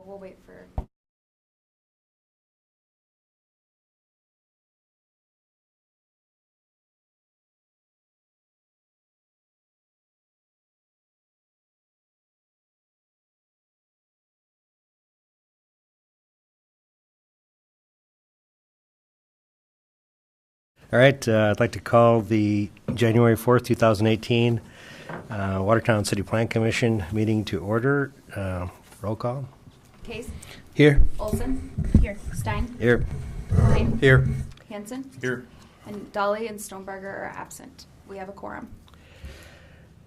We'll wait for... All right, I'd like to call the January 4th, 2018 Watertown City Plan Commission meeting to order. Roll call. Case? Here. Olson? Here. Stein? Here. Klein? Here. Hansen? Here. And Dolly and Stoneberger are absent. We have a quorum.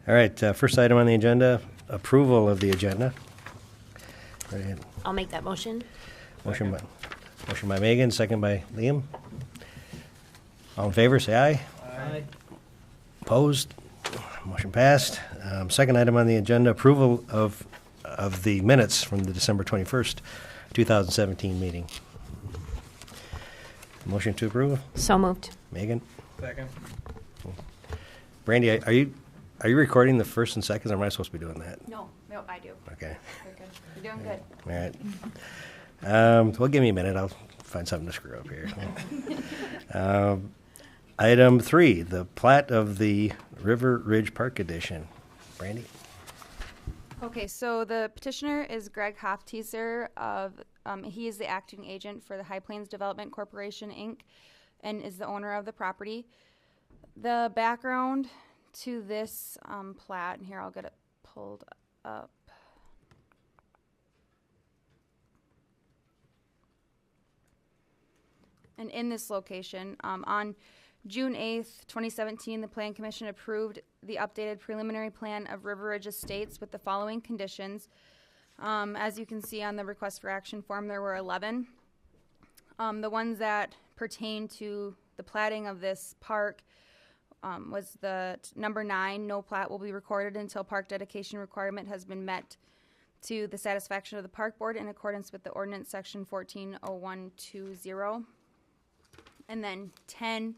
All right, first item on the agenda, approval of the agenda. Right. I'll make that motion. Motion by Megan, second by Liam. All in favor, say aye. Aye. Opposed? Motion passed. Second item on the agenda, approval of the minutes from the December 21st, 2017 meeting. Motion to approve. So moved. Megan? Second. Brandy, are you recording the first and seconds, or am I supposed to be doing that? No, I do. Okay. You're good. You're doing good. All right. Well, give me a minute. I'll find something to screw up here. Item 3, the plat of the River Ridge Park Edition. Brandy? Okay, so the petitioner is Greg Hofteaser of, he is the acting agent for the High Plains Development Corporation, Inc., and is the owner of the property. The background to this plat, and here I'll get it pulled up. And in this location, on June 8th, 2017, the Plan Commission approved the updated preliminary plan of River Ridge Estates with the following conditions. As you can see on the request for action form, there were 11. The ones that pertain to the platting of this park was the number 9, no plat will be recorded until park dedication requirement has been met to the satisfaction of the park board in accordance with the ordinance section 140120. And then 10,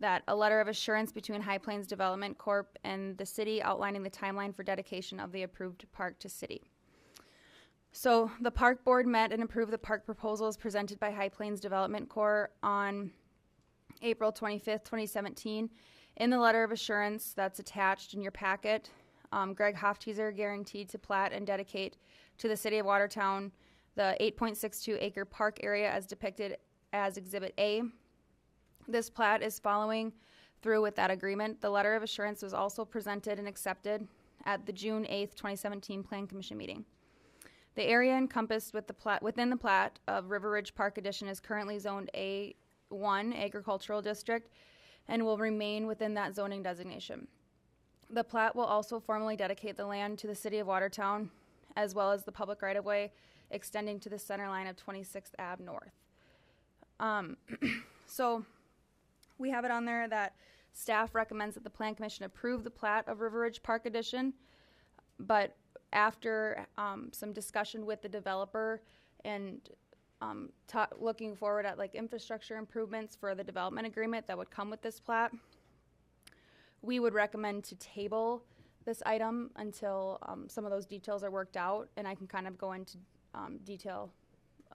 that a letter of assurance between High Plains Development Corp. And the city outlining the timeline for dedication of the approved park to city. So the park board met and approved the park proposals presented by High Plains Development Corp. On April 25th, 2017. In the letter of assurance that's attached in your packet, Greg Hofteaser guaranteed to plat and dedicate to the city of Watertown the 8.62 acre park area as depicted as Exhibit A. This plat is following through with that agreement. The letter of assurance was also presented and accepted at the June 8th, 2017 Plan Commission meeting. The area encompassed with within the plat of River Ridge Park Edition is currently zoned A1 Agricultural District and will remain within that zoning designation. The plat will also formally dedicate the land to the city of Watertown as well as the public right-of-way extending to the center line of 26th Ave North. So we have it on there that staff recommends that the Plan Commission approve the plat of River Ridge Park Edition, but after some discussion with the developer and looking forward at like infrastructure improvements for the development agreement that would come with this plat, we would recommend to table this item until some of those details are worked out, and I can kind of go into detail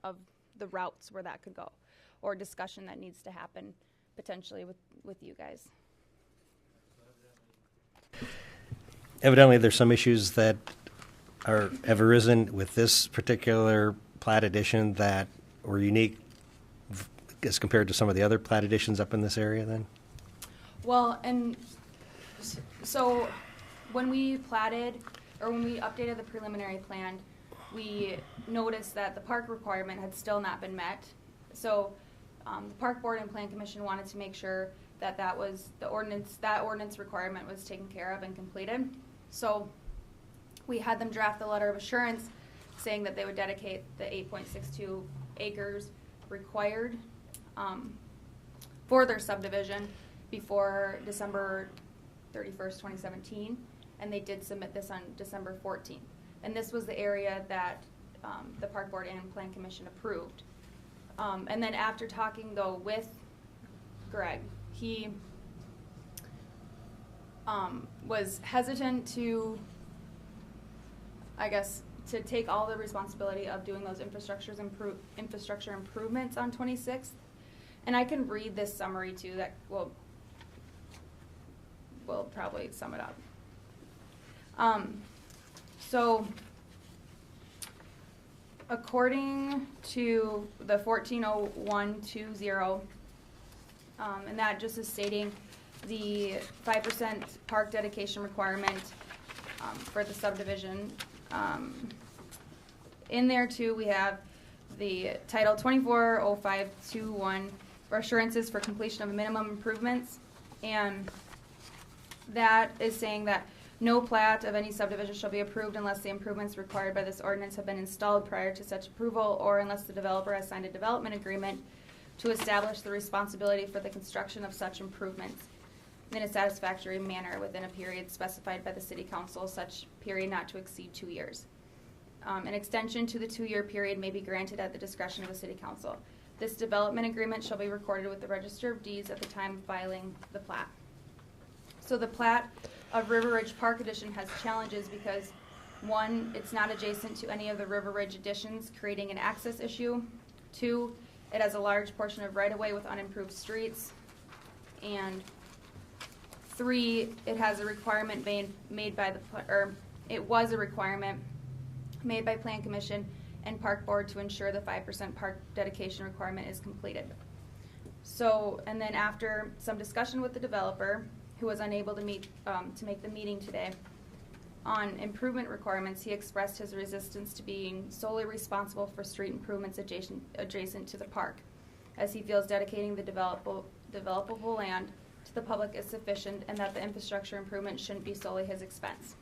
of the routes where that could go or discussion that needs to happen potentially with you guys. Evidently, there's some issues that have arisen with this particular plat edition that were unique as compared to some of the other plat editions up in this area then? Well, and so when we platted, or when we updated the preliminary plan, we noticed that the park requirement had still not been met. So the Park Board and Plan Commission wanted to make sure that that ordinance requirement was taken care of and completed. So we had them draft the letter of assurance saying that they would dedicate the 8.62 acres required for their subdivision before December 31st, 2017, and they did submit this on December 14th. And this was the area that the Park Board and Plan Commission approved. And then after talking though with Greg, he was hesitant to, I guess, to take all the responsibility of doing those infrastructure improvements on 26th. And I can read this summary too that will probably sum it up. So according to the 140120, and that just is stating the 5% park dedication requirement for the subdivision. In there too, we have the Title 240521 for assurances for completion of minimum improvements, and that is saying that no plat of any subdivision shall be approved unless the improvements required by this ordinance have been installed prior to such approval, or unless the developer has signed a development agreement to establish the responsibility for the construction of such improvements in a satisfactory manner within a period specified by the City Council, such period not to exceed 2 years. An extension to the 2-year period may be granted at the discretion of the City Council. This development agreement shall be recorded with the Register of Deeds at the time of filing the plat. So the plat of River Ridge Park Addition has challenges because, one, it's not adjacent to any of the River Ridge additions, creating an access issue. 2, it has a large portion of right-of-way with unimproved streets. And 3, it has a requirement made by it was a requirement made by Plan Commission and Park Board to ensure the 5% park dedication requirement is completed. So, and then after some discussion with the developer, who was unable to make the meeting today, on improvement requirements, he expressed his resistance to being solely responsible for street improvements adjacent to the park, as he feels dedicating the developable land to the public is sufficient, and that the infrastructure improvement shouldn't be solely his expense.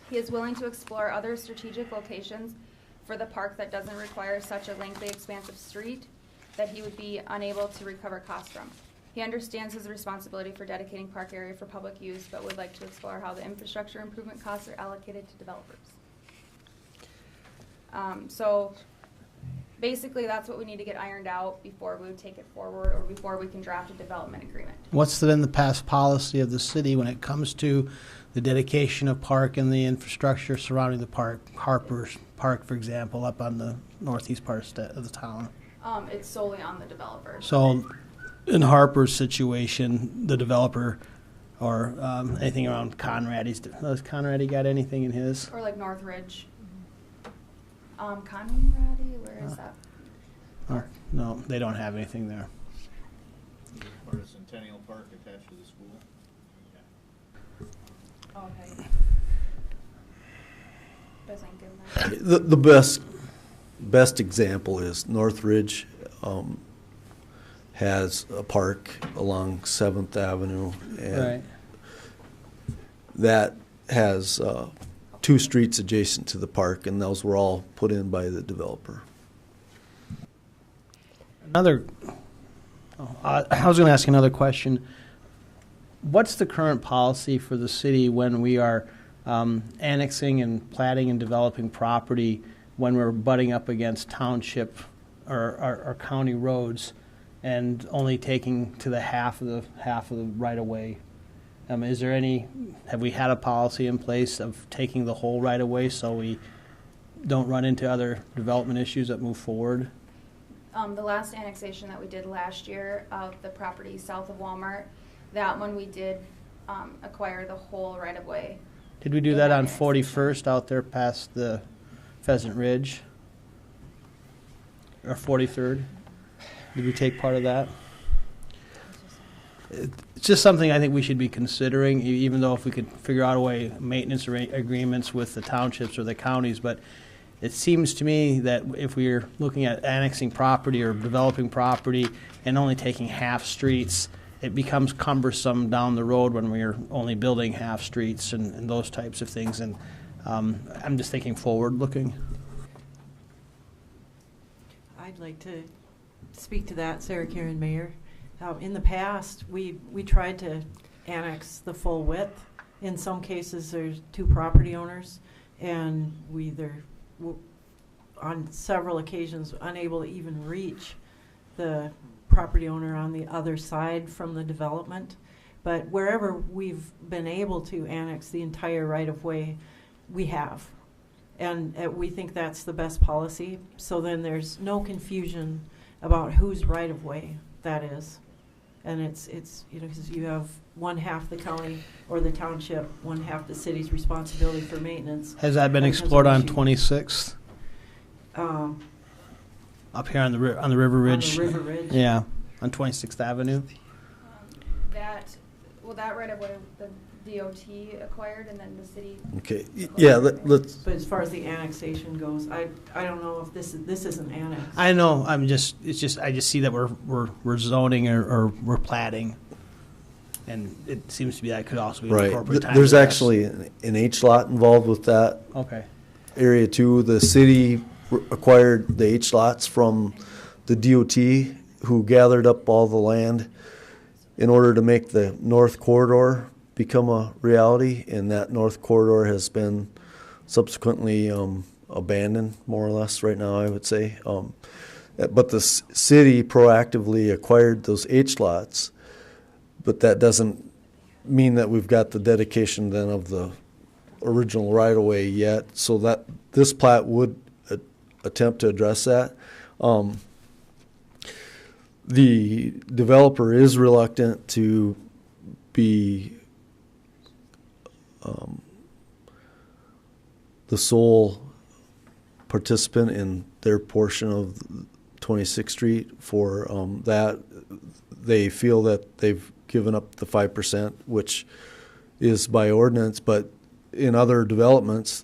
He is willing to explore other strategic locations for the park that doesn't require such a lengthy, expansive street that he would be unable to recover costs from. He understands his responsibility for dedicating park area for public use, but would like to explore how the infrastructure improvement costs are allocated to developers. So basically that's what we need to get ironed out before we would take it forward, or before we can draft a development agreement. What's been the past policy of the city when it comes to the dedication of park and the infrastructure surrounding the park? Harper's Park, for example, up on the northeast part of the town. It's solely on the developer. So in Harper's situation, the developer or anything around Conrady's, has Conrady got anything in his? Or like Northridge. Conrady, where is that? No, they don't have anything there. Part of Centennial Park attached to the school. Oh, okay. Doesn't give that. The best example is Northridge has a park along 7th Avenue, and Right. that has 2 streets adjacent to the park, and those were all put in by the developer. I was going to ask another question. What's the current policy for the city when we are annexing and platting and developing property, when we're butting up against township or county roads and only taking to the half of the right of way? Is there have we had a policy in place of taking the whole right of way so we don't run into other development issues that move forward? The last annexation that we did last year of the property south of Walmart, that one we did acquire the whole right of way. Did we do that on 41st out there past the Pheasant Ridge? Or 43rd? Did we take part of that? It's just something I think we should be considering, even though if we could figure out a way, maintenance agreements with the townships or the counties. But it seems to me that if we're looking at annexing property or developing property and only taking half streets, it becomes cumbersome down the road when we're only building half streets and those types of things. And I'm just thinking forward looking. I'd like to speak to that, Sarah Karen Mayer. In the past, we tried to annex the full width. In some cases, there's 2 property owners, and we either, on several occasions, unable to even reach the property owner on the other side from the development. But wherever we've been able to annex the entire right-of-way, we have. And we think that's the best policy. So then there's no confusion about whose right-of-way that is. And it's you know, because you have one half the county or the township, one half the city's responsibility for maintenance. Has that been and explored on preservation. 26th? Up Up here on the River Ridge? On the River Ridge. Yeah, on 26th Avenue. That right of way the DOT acquired and then the city. Okay, yeah, let's, But as far as the annexation goes, I don't know if this isn't annexed. I know. I just see that we're zoning or we're platting, and it seems to be that could also be an right. appropriate time. There's for this. actually an H lot involved with that Okay. area too. The city acquired the H lots from the DOT, who gathered up all the land in order to make the north corridor become a reality, and that north corridor has been subsequently abandoned, more or less, right now, I would say. But the city proactively acquired those H lots, but that doesn't mean that we've got the dedication then of the original right-of-way yet, so that this plat would attempt to address that. The developer is reluctant to be the sole participant in their portion of 26th Street for that. They feel that they've given up the 5%, which is by ordinance, but in other developments,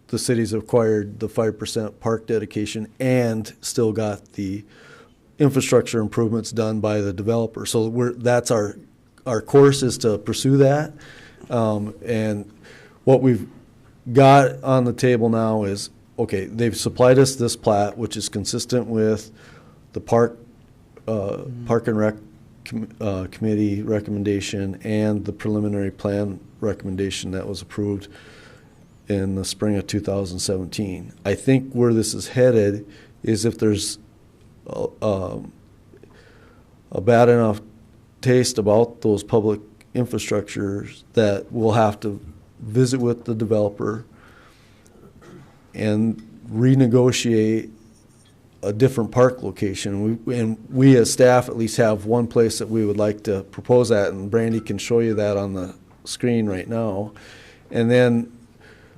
the city's acquired the 5% park dedication and still got the infrastructure improvements done by the developer. So that's our course is to pursue that. And what we've got on the table now is, okay, they've supplied us this plat, which is consistent with the Park and Rec Committee recommendation and the preliminary plan recommendation that was approved in the spring of 2017. I think where this is headed is if there's a bad enough taste about those public infrastructures that we'll have to visit with the developer and renegotiate a different park location. We as staff at least have one place that we would like to propose that, and Brandy can show you that on the screen right now, and then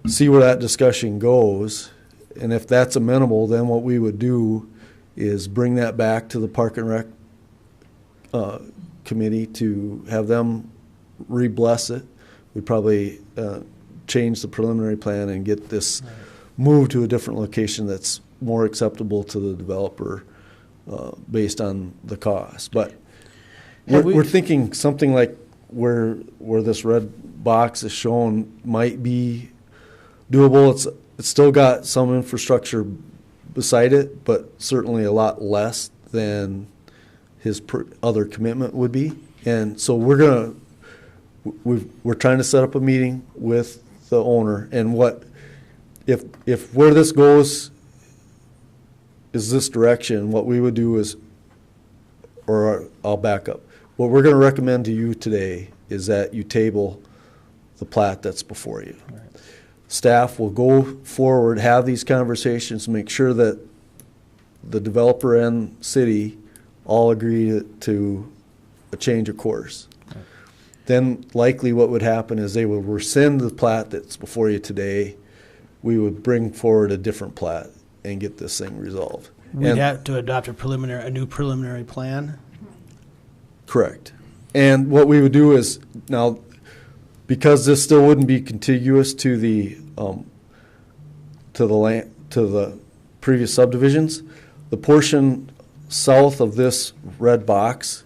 see where that discussion goes. And if that's amenable, then what we would do is bring that back to the Park and Rec Committee to have them re-bless it. We'd probably change the preliminary plan and get this moved to a different location that's more acceptable to the developer based on the cost. But we're thinking something like where this red box is shown might be doable. It's still got some infrastructure beside it, but certainly a lot less than his other commitment would be. And so we're trying to set up a meeting with the owner, and what if where this goes is this direction, what we would do is, or I'll back up. What we're going to recommend to you today is that you table the plat that's before you. Right. Staff will go forward, have these conversations, make sure that the developer and city all agree to a change of course. Right. Then likely what would happen is they will rescind the plat that's before you today. We would bring forward a different plat and get this thing resolved. We'd have to adopt a new preliminary plan? Correct. And what we would do is, now, because this still wouldn't be contiguous to the previous subdivisions, the portion south of this red box,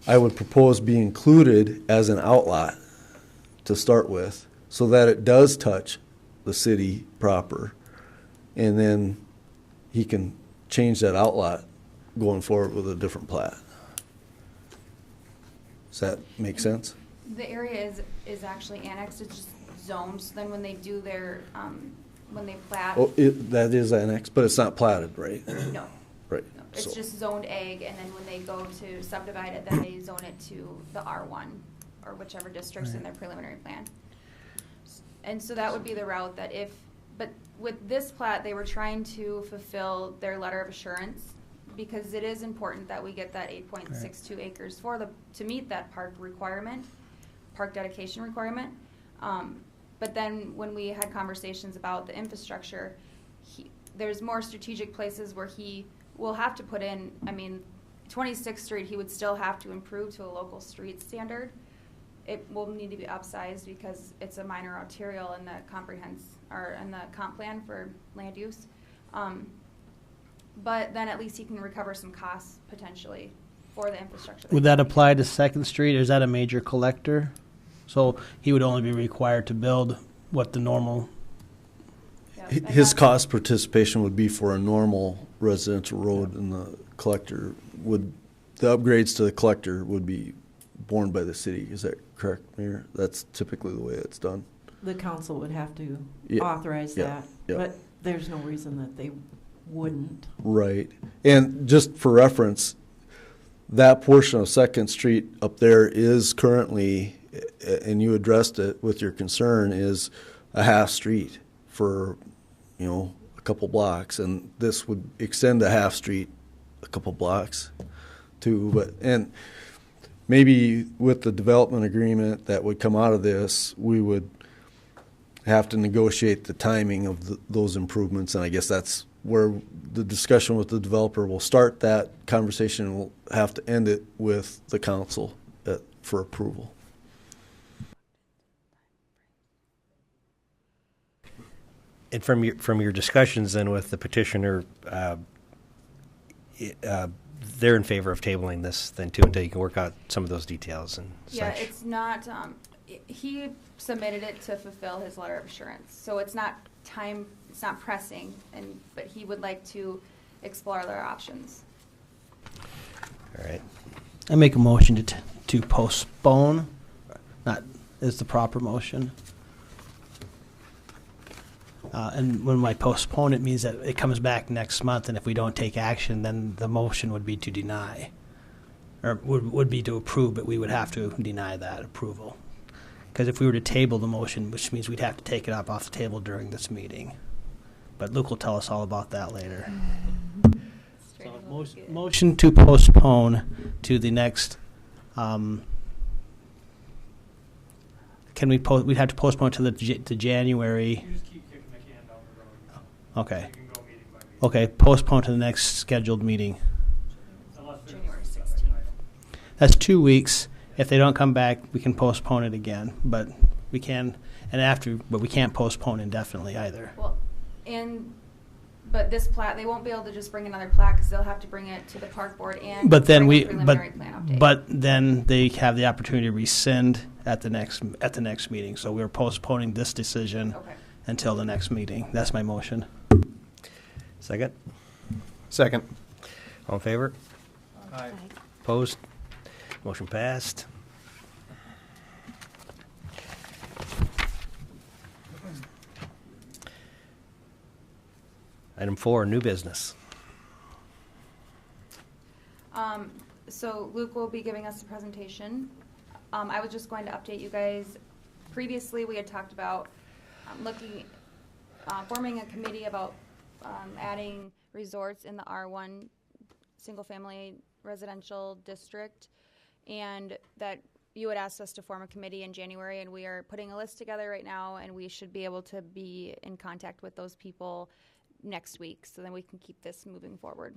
I would propose be included as an outlot to start with, so that it does touch the city proper, and then he can change that outlot going forward with a different plat. Does that make sense? The area is actually annexed. It's just zoned. So then when they do their when they plat, That is annexed, but it's not platted, right? No. Right. No. It's So- just zoned ag, and then when they go to subdivide it, then they zone it to the R1 or whichever district's in their preliminary plan. And so that would be the route that but with this plat, they were trying to fulfill their letter of assurance, because it is important that we get that 8.62 acres to meet that park dedication requirement. But then when we had conversations about the infrastructure, there's more strategic places where he will have to put in, 26th Street, he would still have to improve to a local street standard. It will need to be upsized because it's a minor arterial in the comp plan for land use. But then at least he can recover some costs potentially for the infrastructure. Would that apply to 2nd Street, or is that a major collector? So he would only be required to build what the normal... Yeah, His cost participation would be for a normal residential road, and the upgrades to the collector would be borne by the city. Is that correct, Mayor? That's typically the way it's done. The council would have to Yeah. authorize Yeah. that, Yeah. but there's no reason that they wouldn't. Right. And just for reference, that portion of 2nd Street up there is currently, and you addressed it with your concern, is a half street for, a couple blocks. And this would extend the half street a couple blocks too. And maybe with the development agreement that would come out of this, we would have to negotiate the timing of those improvements. And I guess that's where the discussion with the developer will start. That conversation, and we'll have to end it with the council for approval. And from your discussions then with the petitioner, they're in favor of tabling this then too until you can work out some of those details and Yeah, such. it's not, he submitted it to fulfill his letter of assurance. So it's not pressing, but he would like to explore other options. All right. I make a motion to postpone, not is the proper motion. And when I postpone, it means that it comes back next month, and if we don't take action, then the motion would be to deny, or would be to approve, but we would have to deny that approval. Because if we were to table the motion, which means we'd have to take it up off the table during this meeting. But Luke will tell us all about that later. So motion to postpone to the next, we'd have to postpone to to January. You just keep kicking the can down the road. Okay. You can go meeting by meeting. Okay, postpone to the next scheduled meeting. Unless there's January a 16th. second item. That's 2 weeks. If they don't come back, we can postpone it again. But we can, but we can't postpone indefinitely either. Well, but this plat, they won't be able to just bring another plat because they'll have to bring it to the park board and But then bring a preliminary plan update. but then they have the opportunity to rescind at the next meeting. So we're postponing this decision Okay. until the next meeting. That's my motion. Second? Second. All in favor? Aye. Opposed? Motion passed. Item 4, new business. So Luke will be giving us a presentation. I was just going to update you guys. Previously, we had talked about forming a committee about adding resorts in the R1 single-family residential district, and that you had asked us to form a committee in January, and we are putting a list together right now, and we should be able to be in contact with those people next week, so then we can keep this moving forward.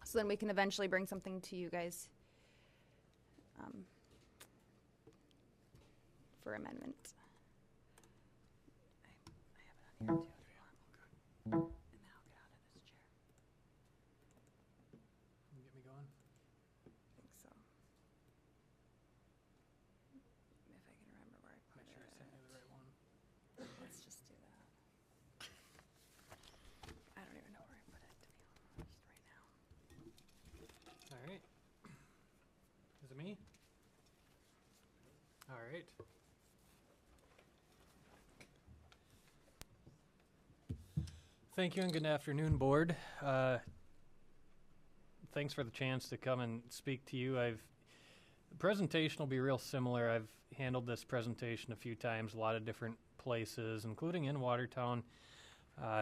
So then we can eventually bring something to you guys for amendment. I have it on here too if you want. And then I'll get out of this chair. Get me going. I think so. If I can remember where I put Make sure I sent you the right one. Let's just do that. I don't even know where I put it, to be honest, right now. All right. Is it me? All right. Thank you and good afternoon, board. Thanks for the chance to come and speak to you. The presentation will be real similar. I've handled this presentation a few times, a lot of different places, including in Watertown.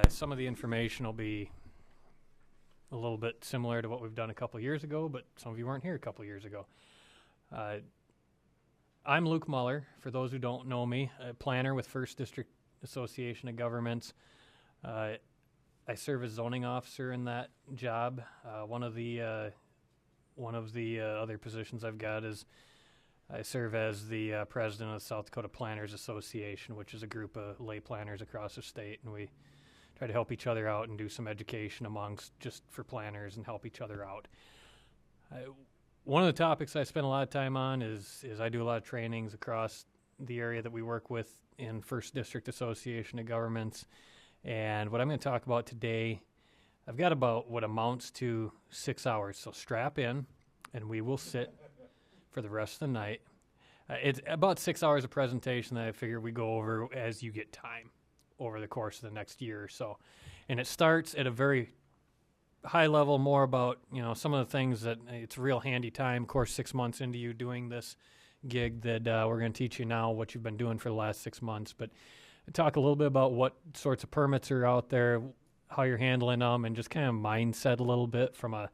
Some of the information will be a little bit similar to what we've done a couple years ago, but some of you weren't here a couple years ago. I'm Luke Muller, for those who don't know me, a planner with First District Association of Governments. I serve as zoning officer in that job. One of the other positions I've got is I serve as the president of the South Dakota Planners Association, which is a group of lay planners across the state, and we try to help each other out and do some education amongst just for planners and help each other out. One of the topics I spend a lot of time on is I do a lot of trainings across the area that we work with in First District Association of Governments. And what I'm going to talk about today, I've got about what amounts to 6 hours. So strap in, and we will sit for the rest of the night. It's about 6 hours of presentation that I figure we go over as you get time over the course of the next year or so. And it starts at a very high level, more about, some of the things that it's a real handy time. Of course, 6 months into you doing this gig that we're going to teach you now what you've been doing for the last 6 months. But talk a little bit about what sorts of permits are out there, how you're handling them, and just kind of mindset a little bit from an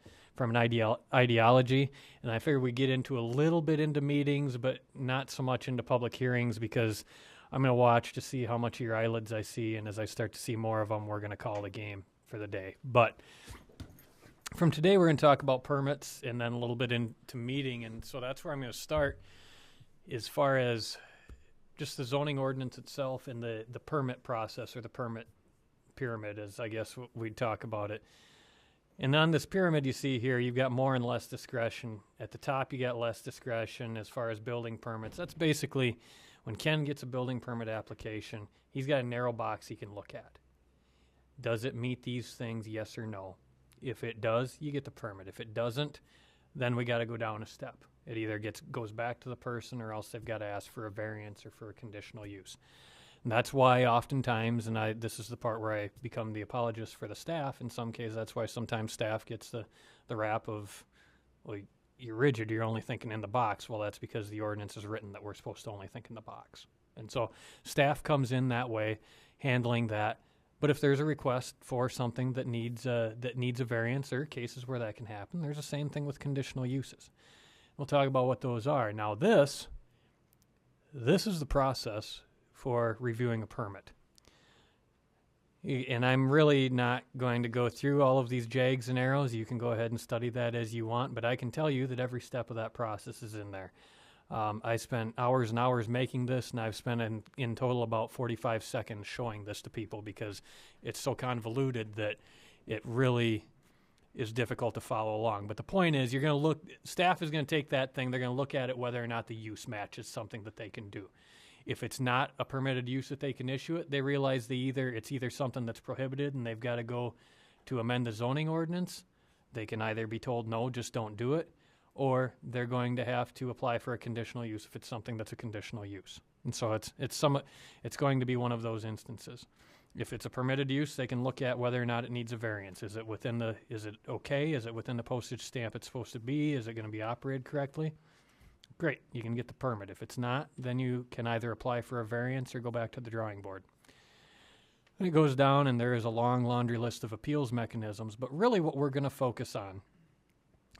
ideology. And I figure we get into a little bit into meetings, but not so much into public hearings, because I'm going to watch to see how much of your eyelids I see, and as I start to see more of them, we're going to call the game for the day. But from today, we're going to talk about permits and then a little bit into meeting, and so that's where I'm going to start as far as just the zoning ordinance itself and the permit process, or the permit pyramid, as I guess we'd talk about it. And on this pyramid you see here, you've got more and less discretion. At the top, you got less discretion as far as building permits. That's basically when Ken gets a building permit application, he's got a narrow box he can look at. Does it meet these things, yes or no? If it does, you get the permit. If it doesn't, then we got to go down a step. It either goes back to the person, or else they've got to ask for a variance or for a conditional use. And that's why oftentimes, and this is the part where I become the apologist for the staff, in some cases that's why sometimes staff gets the rap of, well, you're rigid, you're only thinking in the box. Well, that's because the ordinance is written that we're supposed to only think in the box. And so staff comes in that way, handling that. But if there's a request for something that needs a variance, there are cases where that can happen. There's the same thing with conditional uses. We'll talk about what those are. Now this is the process for reviewing a permit. And I'm really not going to go through all of these jags and arrows. You can go ahead and study that as you want, but I can tell you that every step of that process is in there. I spent hours and hours making this, and I've spent in total about 45 seconds showing this to people, because it's so convoluted that it really is difficult to follow along. But the point is, staff is going to take that thing, they're going to look at it whether or not the use matches something that they can do. If it's not a permitted use that they can issue it, they realize it's either something that's prohibited and they've got to go to amend the zoning ordinance. They can either be told, no, just don't do it, or they're going to have to apply for a conditional use if it's something that's a conditional use. And so it's going to be one of those instances. If it's a permitted use, they can look at whether or not it needs a variance. Is it okay? Is it within the postage stamp it's supposed to be? Is it going to be operated correctly? Great, you can get the permit. If it's not, then you can either apply for a variance or go back to the drawing board. And it goes down, and there is a long laundry list of appeals mechanisms, but really what we're going to focus on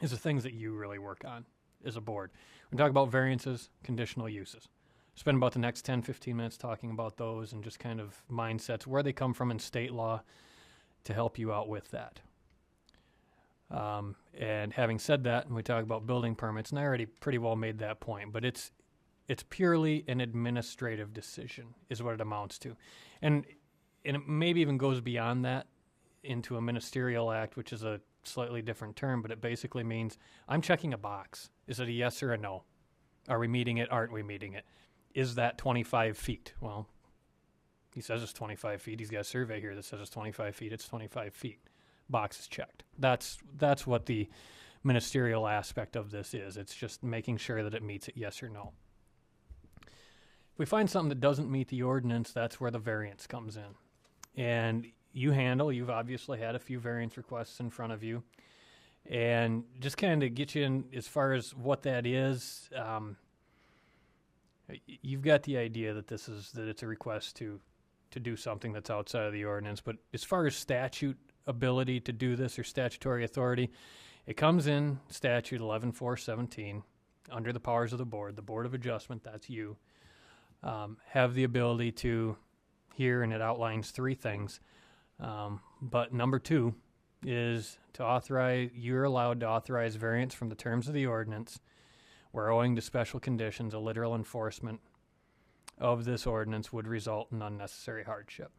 is the things that you really work on as a board. We're talking about variances, conditional uses. Spend about the next 10, 15 minutes talking about those and just kind of mindsets, where they come from in state law, to help you out with that. And having said that, and we talk about building permits, and I already pretty well made that point, but it's purely an administrative decision is what it amounts to. And it maybe even goes beyond that into a ministerial act, which is a slightly different term, but it basically means I'm checking a box. Is it a yes or a no? Are we meeting it? Aren't we meeting it? Is that 25 feet? Well, he says it's 25 feet. He's got a survey here that says it's 25 feet. It's 25 feet. Box is checked. That's what the ministerial aspect of this is. It's just making sure that it meets it, yes or no. If we find something that doesn't meet the ordinance, that's where the variance comes in. And you've obviously had a few variance requests in front of you. And just kind of get you in as far as what that is, you've got the idea that it's a request to to do something that's outside of the ordinance. But as far as statute ability to do this or statutory authority, it comes in statute 11.417 under the powers of the Board of Adjustment, that's you, have the ability to hear, and it outlines 3 things. But number 2 is to authorize, you're allowed to authorize variance from the terms of the ordinance where owing to special conditions, a literal enforcement of this ordinance would result in unnecessary hardship.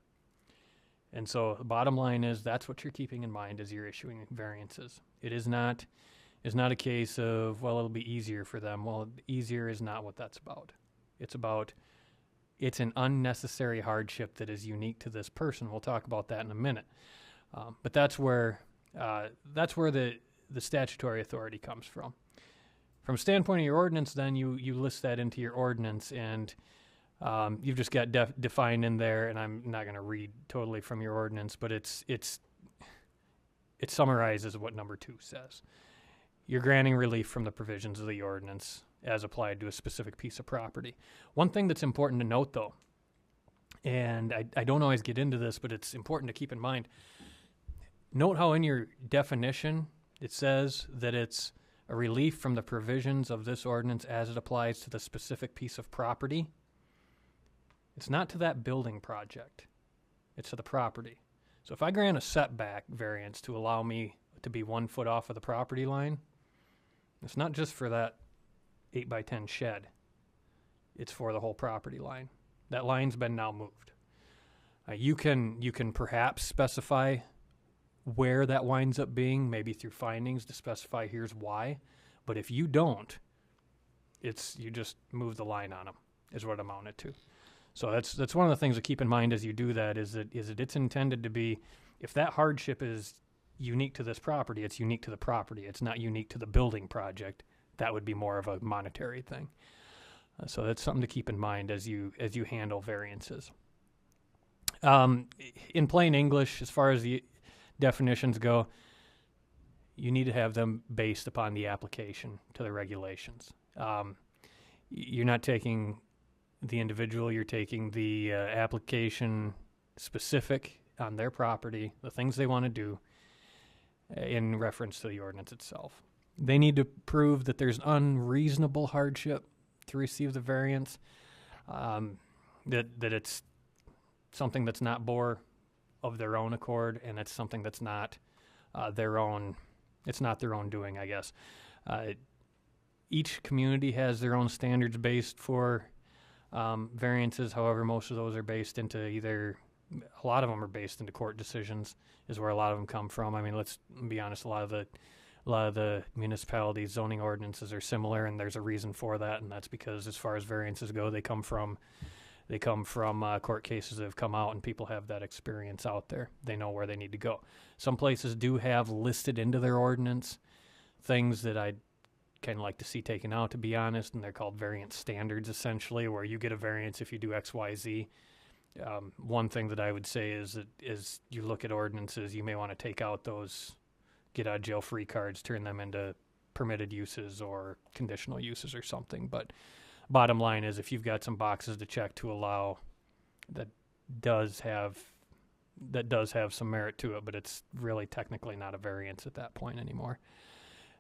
And so the bottom line is that's what you're keeping in mind as you're issuing variances. It is not a case of, well, it'll be easier for them. Well, easier is not what that's about. It's about, it's an unnecessary hardship that is unique to this person. We'll talk about that in a minute. But that's where the statutory authority comes from. From a standpoint of your ordinance, then you list that into your ordinance, and you've just got defined in there, and I'm not going to read totally from your ordinance, but it summarizes what number 2 says. You're granting relief from the provisions of the ordinance as applied to a specific piece of property. One thing that's important to note, though, and I don't always get into this, but it's important to keep in mind, note how in your definition it says that it's a relief from the provisions of this ordinance as it applies to the specific piece of property. It's not to that building project. It's to the property. So if I grant a setback variance to allow me to be 1 foot off of the property line, it's not just for that 8x10 shed. It's for the whole property line. That line's been now moved. You can perhaps specify where that winds up being, maybe through findings to specify here's why. But if you don't, you just move the line on them, is what it amounted to. So that's one of the things to keep in mind as you do that, is that it's intended to be, if that hardship is unique to this property, it's unique to the property. It's not unique to the building project. That would be more of a monetary thing. So that's something to keep in mind as you handle variances. In plain English, as far as the definitions go, you need to have them based upon the application to the regulations. You're not taking the individual, you're taking the application specific on their property, the things they want to do in reference to the ordinance itself. They need to prove that there's unreasonable hardship to receive the variance, that it's something that's not bore of their own accord, and it's something that's not their own doing, I guess. Each community has their own standards based for variances. However, most of those are based into a lot of them are based into court decisions, is where a lot of them come from. I mean, let's be honest, a lot of the municipalities' zoning ordinances are similar, and there's a reason for that, and that's because as far as variances go, they come from court cases that have come out, and people have that experience out there. They know where they need to go. Some places do have listed into their ordinance things that I'd kind of like to see taken out, to be honest, and they're called variance standards, essentially, where you get a variance if you do X, Y, Z. One thing that I would say is you look at ordinances, you may want to take out those get-out-of-jail-free cards, turn them into permitted uses or conditional uses or something, but bottom line is, if you've got some boxes to check to allow, that does have some merit to it, but it's really technically not a variance at that point anymore.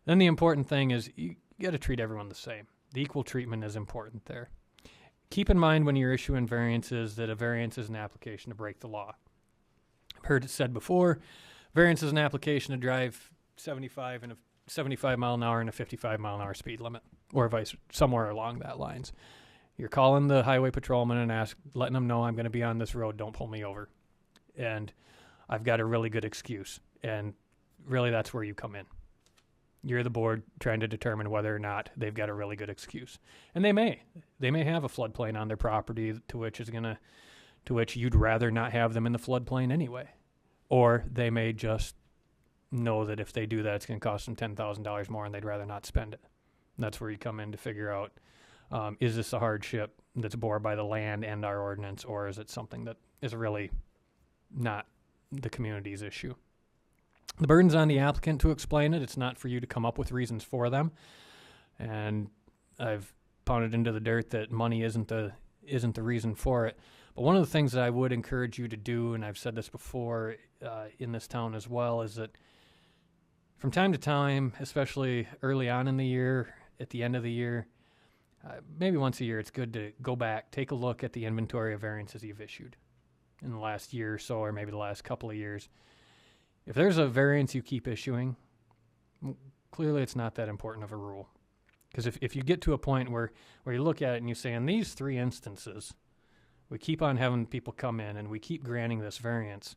Then the important thing is you got to treat everyone the same. The equal treatment is important there. Keep in mind when you're issuing variances that a variance is an application to break the law. I've heard it said before, variance is an application to drive 75 mile an hour and a 55 mile an hour speed limit, or somewhere along that lines. You're calling the highway patrolman and letting them know, I'm going to be on this road, don't pull me over. And I've got a really good excuse. And really that's where you come in. You're the board trying to determine whether or not they've got a really good excuse. And they may have a floodplain on their property to which you'd rather not have them in the floodplain anyway. Or they may just know that if they do that, it's going to cost them $10,000 more and they'd rather not spend it. And that's where you come in to figure out, is this a hardship that's bore by the land and our ordinance, or is it something that is really not the community's issue? The burden's on the applicant to explain it. It's not for you to come up with reasons for them. And I've pounded into the dirt that money isn't the reason for it. But one of the things that I would encourage you to do, and I've said this before in this town as well, is that from time to time, especially early on in the year, at the end of the year, maybe once a year, it's good to go back, take a look at the inventory of variances you've issued in the last year or so, or maybe the last couple of years. If there's a variance you keep issuing, clearly it's not that important of a rule. Because if you get to a point where you look at it and you say, in these 3 instances, we keep on having people come in and we keep granting this variance,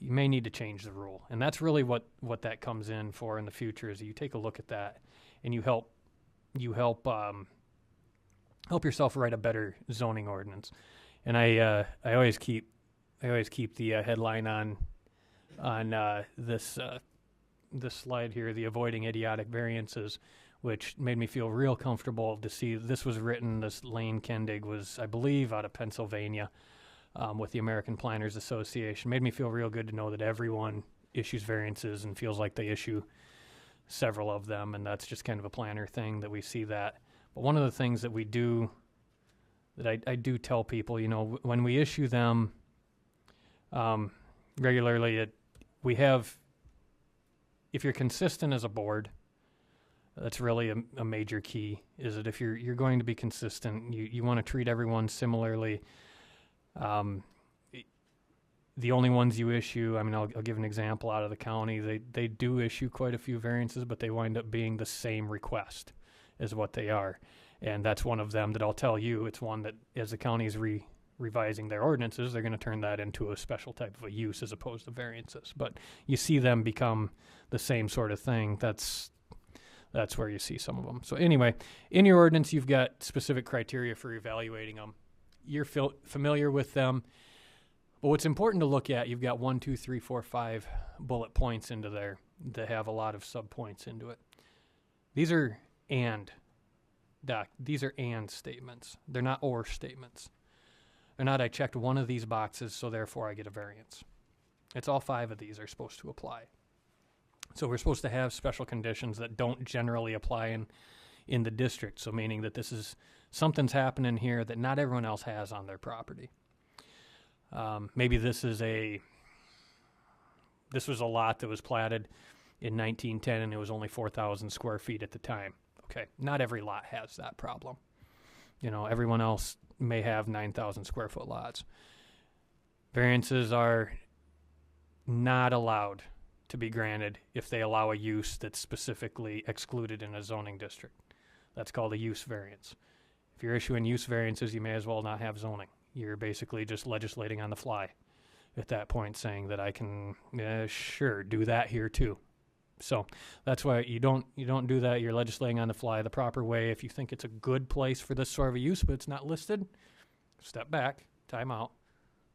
you may need to change the rule. And that's really what that comes in for in the future, is you take a look at that and you help yourself write a better zoning ordinance. And I always keep the headline on this slide here, the Avoiding Idiotic Variances, which made me feel real comfortable to see this was written. This Lane Kendig was, I believe, out of Pennsylvania with the American Planners Association. Made me feel real good to know that everyone issues variances and feels like they issue several of them, and that's just kind of a planner thing that we see that. But one of the things that we do, that I do tell people, when we issue them regularly, if you're consistent as a board, that's really a major key, is that if you're going to be consistent, you want to treat everyone similarly. The only ones you issue, I'll give an example out of the county. They do issue quite a few variances, but they wind up being the same request is what they are. And that's one of them that I'll tell you, it's one that as the county is revising their ordinances, they're going to turn that into a special type of a use as opposed to variances. But you see them become the same sort of thing. That's where you see some of them. So anyway, in your ordinance, you've got specific criteria for evaluating them. You're familiar with them. But what's important to look at, you've got 1, 2, 3, 4, 5 bullet points into there that have a lot of subpoints into it. These are and statements. They're not or statements. They're not, I checked one of these boxes, so therefore I get a variance. It's all 5 of these are supposed to apply. So we're supposed to have special conditions that don't generally apply in the district. So meaning that something's happening here that not everyone else has on their property. Maybe this was a lot that was platted in 1910 and it was only 4,000 square feet at the time. Okay, not every lot has that problem. Everyone else may have 9,000 square foot lots. Variances are not allowed to be granted if they allow a use that's specifically excluded in a zoning district. That's called a use variance. If you're issuing use variances, you may as well not have zoning. You're basically just legislating on the fly at that point, saying that I can, sure, do that here too. So that's why you don't do that. You're legislating on the fly the proper way. If you think it's a good place for this sort of a use, but it's not listed, step back, time out,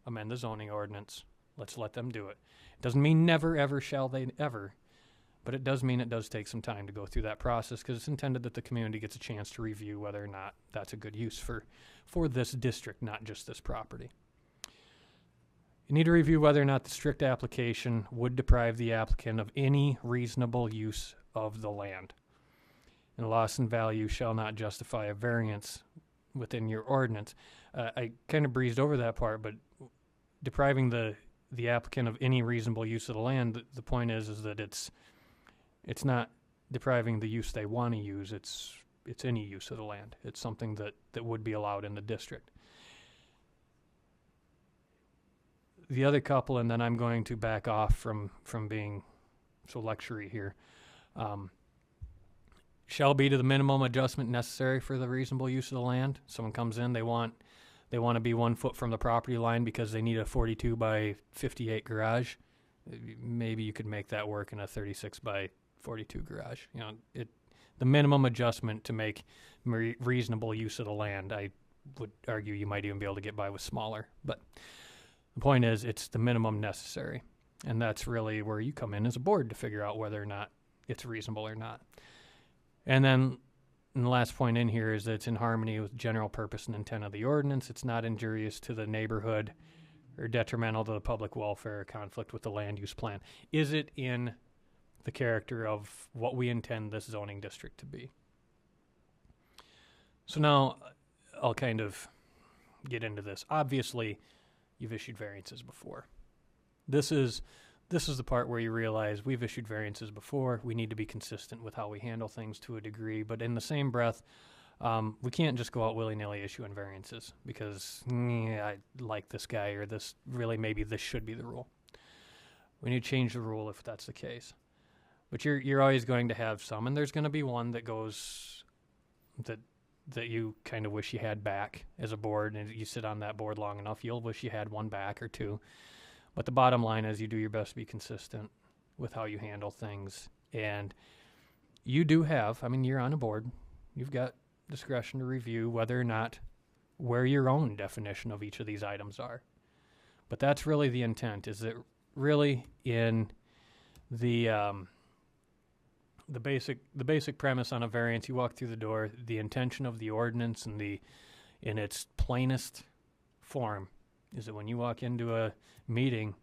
amend the zoning ordinance. Let's let them do it. It doesn't mean never, ever shall they ever, but it does mean it does take some time to go through that process because it's intended that the community gets a chance to review whether or not that's a good use for this district, not just this property. You need to review whether or not the strict application would deprive the applicant of any reasonable use of the land. And loss in value shall not justify a variance within your ordinance. I kind of breezed over that part, but depriving the applicant of any reasonable use of the land, the point is that it's not depriving the use they want to use, it's any use of the land. It's something that would be allowed in the district. The other couple, and then I'm going to back off from being so lectury here, shall be to the minimum adjustment necessary for the reasonable use of the land. Someone comes in, they want to be 1 foot from the property line because they need a 42 by 58 garage. Maybe you could make that work in a 36 by 42 garage. The minimum adjustment to make reasonable use of the land, I would argue you might even be able to get by with smaller, but the point is, it's the minimum necessary, and that's really where you come in as a board to figure out whether or not it's reasonable or not. And then the last point in here is that it's in harmony with general purpose and intent of the ordinance. It's not injurious to the neighborhood or detrimental to the public welfare or conflict with the land use plan. Is it in the character of what we intend this zoning district to be? So now I'll kind of get into this. Obviously, you've issued variances before. This is the part where you realize we've issued variances before. We need to be consistent with how we handle things to a degree. But in the same breath, we can't just go out willy-nilly issuing variances because I like this guy or this really maybe this should be the rule. We need to change the rule if that's the case. But you're always going to have some, and there's going to be one that goes that you kind of wish you had back as a board, and you sit on that board long enough, you'll wish you had one back or two. But the bottom line is you do your best to be consistent with how you handle things. And you do have, I mean, you're on a board. You've got discretion to review whether or not where your own definition of each of these items are. But that's really the intent, is that really in the basic premise on a variance, you walk through the door, the intention of the ordinance and in its plainest form is that when you walk into a meeting,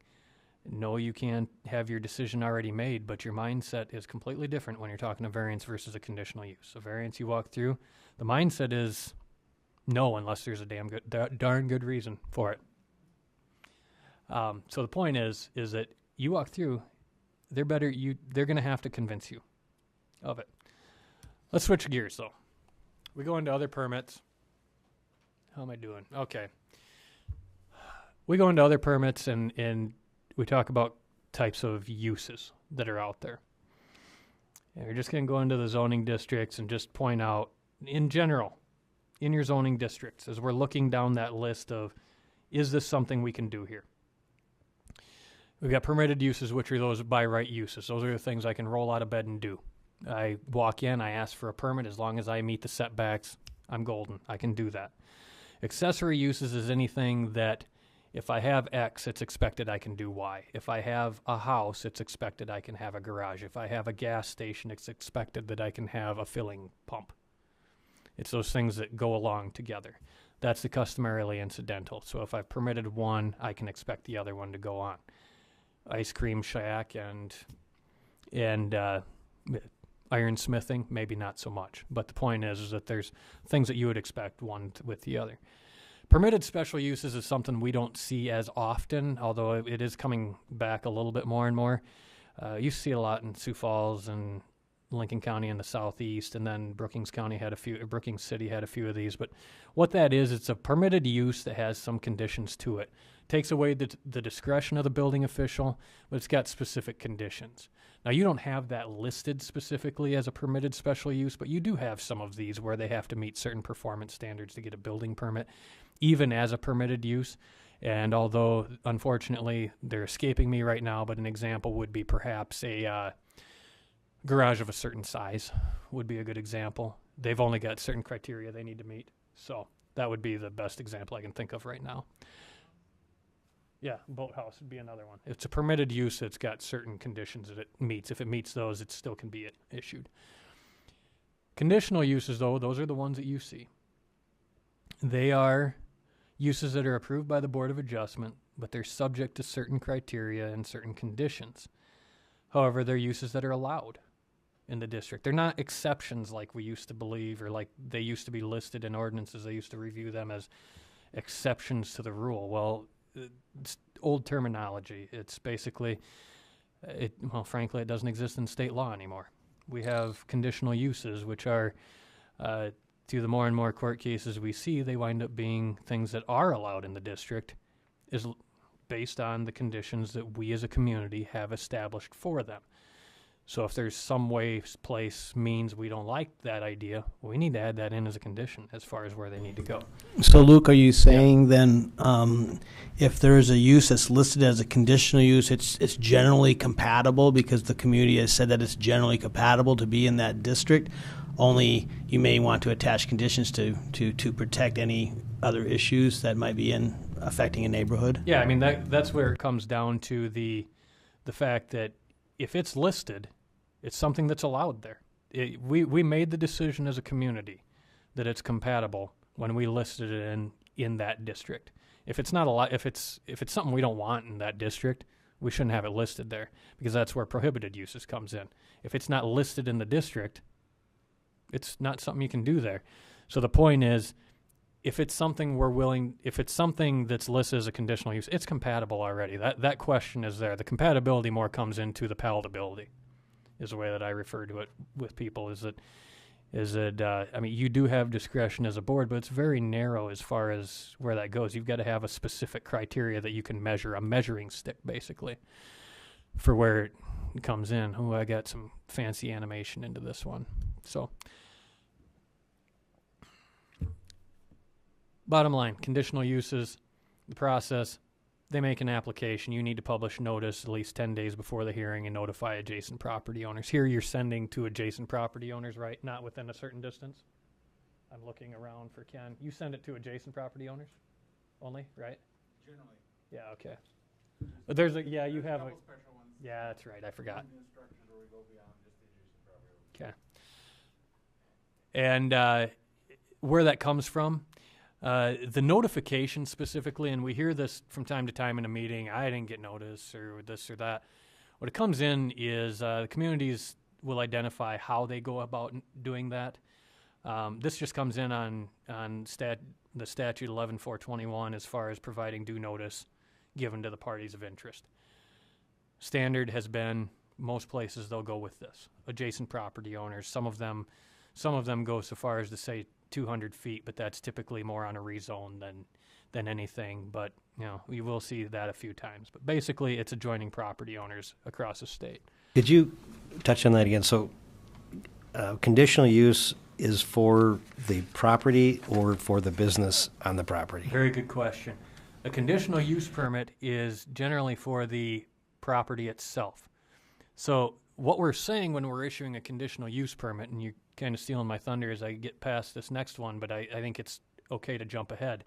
no, you can't have your decision already made, but your mindset is completely different when you're talking a variance versus a conditional use. A variance you walk through, the mindset is no, unless there's a darn good reason for it. So the point is that you walk through, they're going to have to convince you of it. Let's switch gears, though. We go into other permits. How am I doing? Okay. We go into other permits, and we talk about types of uses that are out there. And we're just going to go into the zoning districts and just point out, in general, in your zoning districts, as we're looking down that list of, is this something we can do here? We've got permitted uses, which are those by right uses. Those are the things I can roll out of bed and do. I walk in, I ask for a permit. As long as I meet the setbacks, I'm golden. I can do that. Accessory uses is anything that if I have X, it's expected I can do Y. If I have a house, it's expected I can have a garage. If I have a gas station, it's expected that I can have a filling pump. It's those things that go along together. That's the customarily incidental. So if I've permitted one, I can expect the other one to go on. Ice cream shack and ironsmithing, maybe not so much. But the point is that there's things that you would expect one with the other. Permitted special uses is something we don't see as often, although it is coming back a little bit more and more. You see a lot in Sioux Falls and Lincoln County in the southeast, and then Brookings City had a few of these. But what that is, it's a permitted use that has some conditions to it. Takes away the discretion of the building official, but it's got specific conditions. Now, you don't have that listed specifically as a permitted special use, but you do have some of these where they have to meet certain performance standards to get a building permit, even as a permitted use. And although, unfortunately, they're escaping me right now, but an example would be perhaps a garage of a certain size would be a good example. They've only got certain criteria they need to meet. So that would be the best example I can think of right now. Yeah, boathouse would be another one. It's a permitted use that's got certain conditions that it meets. If it meets those, it still can be issued. Conditional uses, though, those are the ones that you see. They are uses that are approved by the Board of Adjustment, but they're subject to certain criteria and certain conditions. However, they're uses that are allowed in the district. They're not exceptions like we used to believe, or like they used to be listed in ordinances. They used to review them as exceptions to the rule. Well, it's old terminology. It's basically, frankly, it doesn't exist in state law anymore. We have conditional uses, which are, through the more and more court cases we see, they wind up being things that are allowed in the district, is based on the conditions that we as a community have established for them. So if there's some way, place, means we don't like that idea, we need to add that in as a condition as far as where they need to go. So, Luke, are you saying then if there is a use that's listed as a conditional use, it's generally compatible because the community has said that it's generally compatible to be in that district? Only you may want to attach conditions to protect any other issues that might be affecting a neighborhood? Yeah, I mean, that's where it comes down to the fact that if it's listed, it's something that's allowed there. We made the decision as a community that it's compatible when we listed it in that district. If it's not if it's something we don't want in that district, we shouldn't have it listed there because that's where prohibited uses comes in. If it's not listed in the district, it's not something you can do there. So the point is, if it's something if it's something that's listed as a conditional use, it's compatible already. That question is there. The compatibility more comes into the palatability, is the way that I refer to it with people. I mean, you do have discretion as a board, but it's very narrow as far as where that goes. You've got to have a specific criteria that you can measure, a measuring stick, basically, for where it comes in. Oh, I got some fancy animation into this one. So, bottom line, conditional uses, the process, they make an application. You need to publish notice at least 10 days before the hearing and notify adjacent property owners. Here you're sending to adjacent property owners, right? Not within a certain distance. I'm looking around for Ken. You send it to adjacent property owners only, right? Generally. Yeah, okay. But there's you have a, special ones. yeah, that's right. I forgot. Instructions where we go beyond just the adjacent property. Okay. And where that comes from, the notification specifically, and we hear this from time to time in a meeting, I didn't get notice or this or that. What it comes in is the communities will identify how they go about doing that. This just comes in on the statute 11-421 as far as providing due notice given to the parties of interest. Standard has been, most places they'll go with this. Adjacent property owners, some of them go so far as to say 200 feet, but that's typically more on a rezone than anything. But, you know, we will see that a few times. But basically, it's adjoining property owners across the state. Could you touch on that again? So conditional use is for the property or for the business on the property? Very good question. A conditional use permit is generally for the property itself. So what we're saying when we're issuing a conditional use permit, and you're kind of stealing my thunder as I get past this next one, but I think it's okay to jump ahead.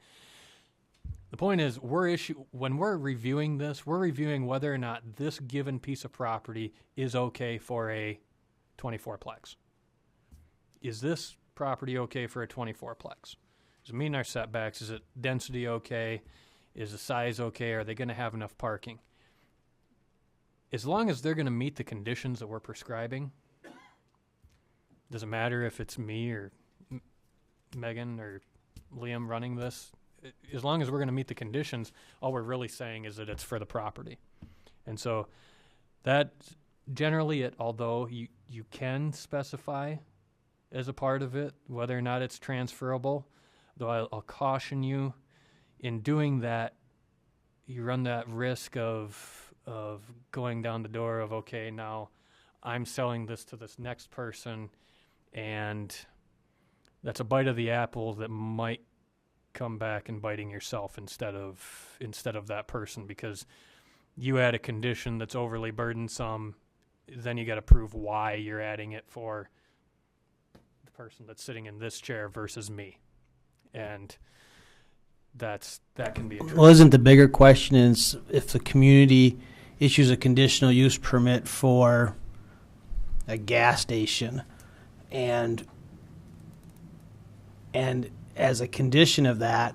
The point is, when we're reviewing this, we're reviewing whether or not this given piece of property is okay for a 24-plex. Is this property okay for a 24-plex? Does it meet our setbacks? Is it density okay? Is the size okay? Are they going to have enough parking? As long as they're going to meet the conditions that we're prescribing, doesn't matter if it's me or Megan or Liam running this. As long as we're going to meet the conditions, all we're really saying is that it's for the property. And so that generally it, although you can specify as a part of it whether or not it's transferable, though I'll caution you, in doing that, you run that risk of going down the door of, okay, now I'm selling this to this next person, and that's a bite of the apple that might come back and biting yourself instead of that person, because you add a condition that's overly burdensome, then you got to prove why you're adding it for the person that's sitting in this chair versus me, and that can be a trick. Well, isn't the bigger question is if the community issues a conditional use permit for a gas station, and as a condition of that,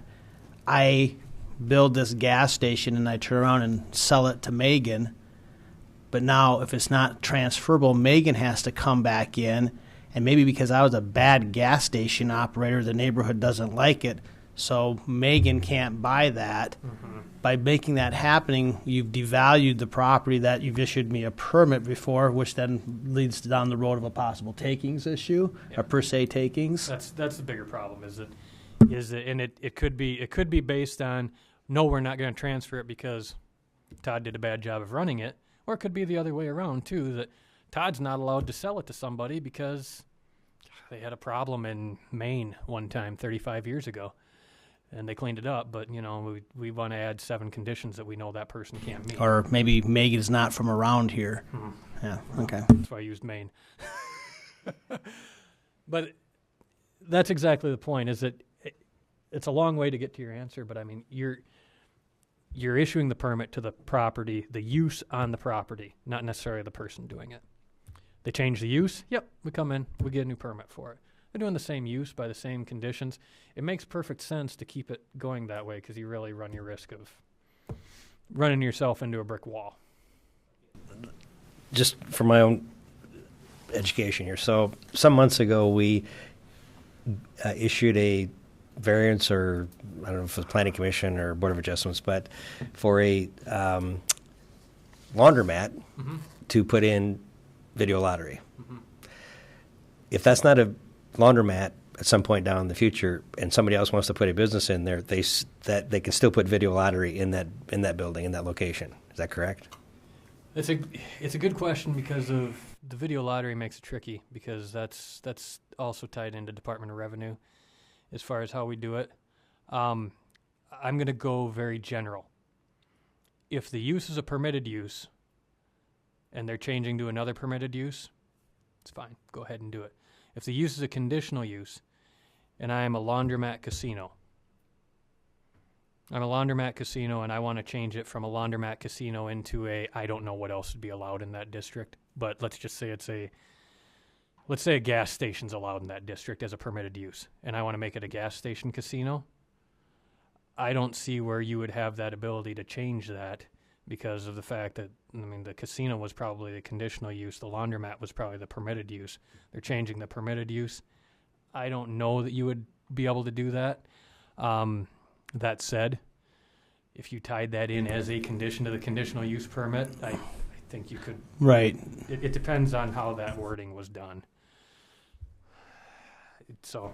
I build this gas station and I turn around and sell it to Megan, but now if it's not transferable, Megan has to come back in, and maybe because I was a bad gas station operator, the neighborhood doesn't like it, so Megan can't buy that. Mm-hmm. By making that happening, you've devalued the property that you've issued me a permit before, which then leads down the road of a possible takings issue, or per se takings. That's the bigger problem. Is it, and it could be based on, no, we're not going to transfer it because Todd did a bad job of running it, or it could be the other way around too, that Todd's not allowed to sell it to somebody because they had a problem in Maine one time 35 years ago. And they cleaned it up, but, you know, we want to add 7 conditions that we know that person can't meet. Or maybe Megan's not from around here. Mm-hmm. Yeah, okay. That's why I used Maine. But that's exactly the point, is that it's a long way to get to your answer, but, I mean, you're issuing the permit to the property, the use on the property, not necessarily the person doing it. They change the use, yep, we come in, we get a new permit for it. They're doing the same use by the same conditions. It makes perfect sense to keep it going that way, because you really run your risk of running yourself into a brick wall. Just for my own education here. So some months ago, we issued a variance, or I don't know if it's planning commission or board of adjustments, but for a laundromat to put in video lottery. If that's not a laundromat at some point down in the future, and somebody else wants to put a business in there, they can still put video lottery in that building, in that location. Is that correct? It's a good question, because of the video lottery makes it tricky, because that's also tied into Department of Revenue as far as how we do it. I'm going to go very general. If the use is a permitted use and they're changing to another permitted use, it's fine. Go ahead and do it. If the use is a conditional use and I am a laundromat casino, I'm a laundromat casino and I want to change it from a laundromat casino into I don't know what else would be allowed in that district, but let's just say let's say a gas station's allowed in that district as a permitted use, and I want to make it a gas station casino. I don't see where you would have that ability to change that, because of the fact that, the casino was probably the conditional use, the laundromat was probably the permitted use. They're changing the permitted use. I don't know that you would be able to do that. That said, if you tied that in as a condition to the conditional use permit, I think you could. Right. It depends on how that wording was done. So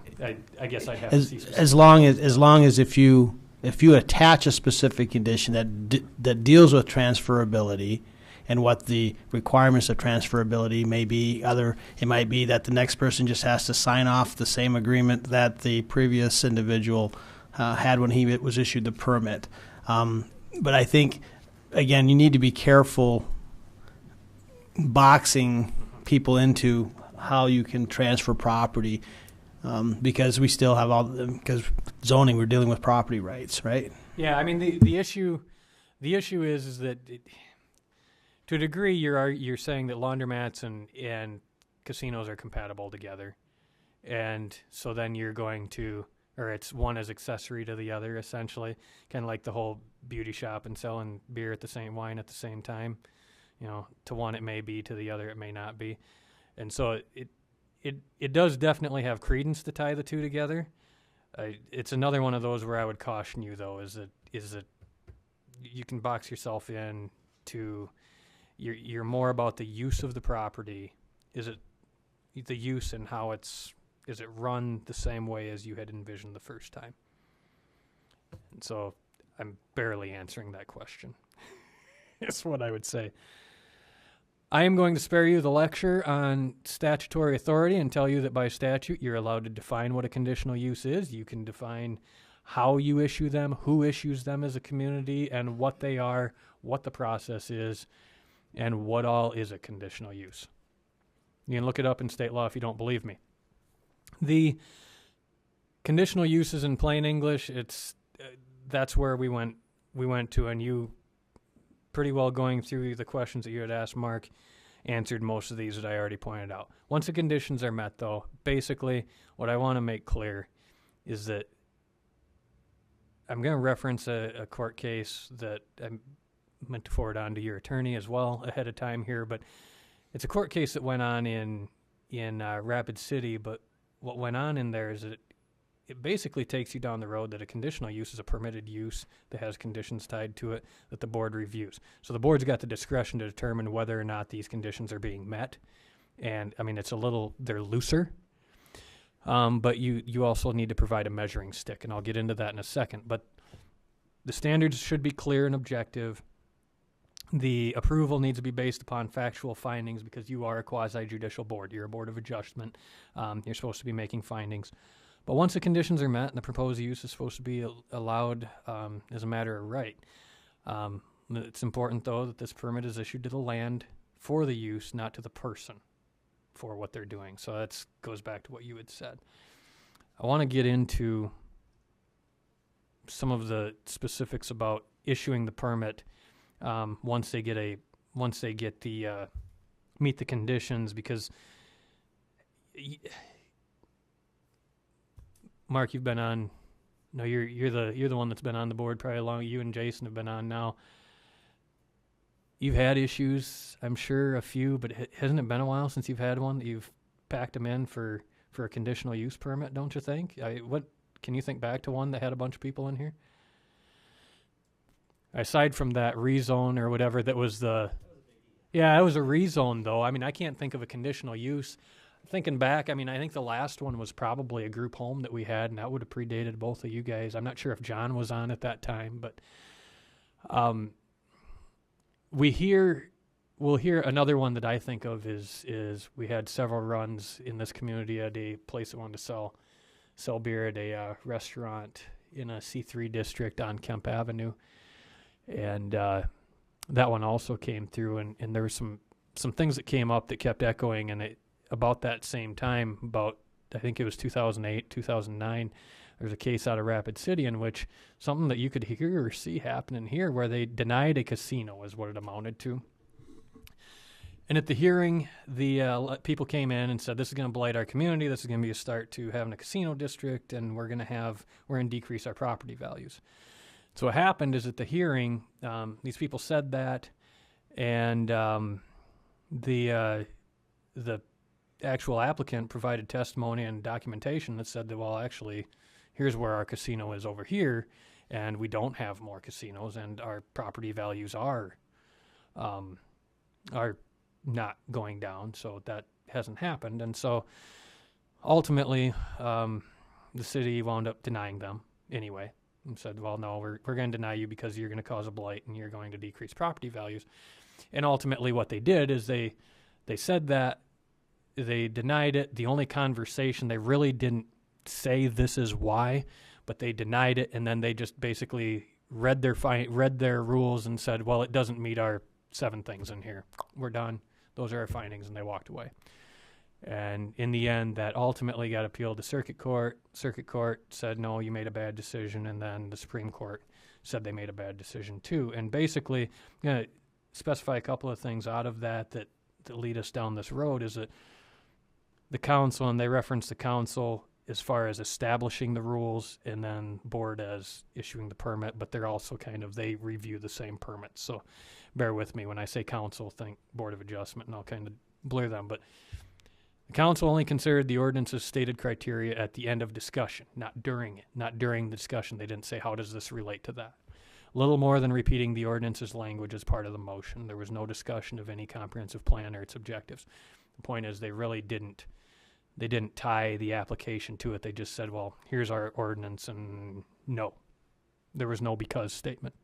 I guess I'd have to see specific. As long as if you attach a specific condition that deals with transferability and what the requirements of transferability may be, it might be that the next person just has to sign off the same agreement that the previous individual had when he was issued the permit. But I think, again, you need to be careful boxing people into how you can transfer property, because we still have because zoning, we're dealing with property rights, right? Yeah, the issue is that to a degree you're saying that laundromats and casinos are compatible together, and so then you're going to, or it's one as accessory to the other, essentially, kind of like the whole beauty shop and selling beer at the same wine at the same time. To one it may be, to the other it may not be, and so it does definitely have credence to tie the two together. It's another one of those where I would caution you, though, is that you can box yourself in to you're more about the use of the property. Is it the use and how is it run the same way as you had envisioned the first time? And so I'm barely answering that question. That's what I would say. I am going to spare you the lecture on statutory authority and tell you that by statute you're allowed to define what a conditional use is. You can define how you issue them, who issues them as a community, and what they are, what the process is, and what all is a conditional use. You can look it up in state law if you don't believe me. The conditional uses in plain English, that's where we went to, and you pretty well, going through the questions that you had asked Mark, answered most of these that I already pointed out. Once the conditions are met, though, basically what I want to make clear is that I'm going to reference a court case that I meant to forward on to your attorney as well ahead of time here, but it's a court case that went on in Rapid City, but what went on in there is that it basically takes you down the road that a conditional use is a permitted use that has conditions tied to it that the board reviews. So the board's got the discretion to determine whether or not these conditions are being met. And, they're looser. But you also need to provide a measuring stick, and I'll get into that in a second. But the standards should be clear and objective. The approval needs to be based upon factual findings, because you are a quasi-judicial board. You're a board of adjustment. You're supposed to be making findings. But once the conditions are met and the proposed use is supposed to be allowed as a matter of right, it's important, though, that this permit is issued to the land for the use, not to the person for what they're doing. So that goes back to what you had said. I want to get into some of the specifics about issuing the permit once they get the meet the conditions, because Mark, you've been on. No, you're the one that's been on the board probably along. You and Jason have been on now. You've had issues, I'm sure, a few, but hasn't it been a while since you've had one that you've packed them in for a conditional use permit? Don't you think? can you think back to one that had a bunch of people in here? Aside from that rezone or whatever, that was the... Yeah, it was a rezone, though. I mean, I can't think of a conditional use. Thinking back, I mean, I think the last one was probably a group home that we had, and that would have predated both of you guys. I'm not sure if John was on at that time, but we'll hear another one that I think of is we had several runs in this community at a place that wanted to sell beer at a restaurant in a C3 district on Kemp Avenue, and that one also came through, and there were some things that came up that kept echoing, and about that same time, I think it was 2008, 2009, there's a case out of Rapid City in which something that you could hear or see happening here where they denied a casino is what it amounted to. And at the hearing, the people came in and said, this is going to blight our community, this is going to be a start to having a casino district, and we're going to decrease our property values. So what happened is at the hearing, these people said that, and the actual applicant provided testimony and documentation that said that, well, actually, here's where our casino is over here, and we don't have more casinos, and our property values are not going down, so that hasn't happened. And so ultimately, the city wound up denying them anyway and said, well, no, we're going to deny you because you're going to cause a blight and you're going to decrease property values. And ultimately what they did is they said that they denied it. The only conversation, they really didn't say this is why, but they denied it, and then they just basically read their rules and said, well, it doesn't meet our 7 things in here. We're done. Those are our findings, and they walked away. And in the end, that ultimately got appealed to circuit court. Circuit court said, no, you made a bad decision, and then the Supreme Court said they made a bad decision too. And basically, I'm going to specify a couple of things out of that lead us down this road is that the council, and they reference the council as far as establishing the rules and then board as issuing the permit, but they're also they review the same permits. So bear with me when I say council, think Board of Adjustment, and I'll kind of blur them. But the council only considered the ordinance's stated criteria at the end of discussion, not during it. Not during the discussion. They didn't say, how does this relate to that? Little more than repeating the ordinance's language as part of the motion. There was no discussion of any comprehensive plan or its objectives. The point is they really didn't tie the application to it. They just said, well, here's our ordinance, and no. There was no because statement.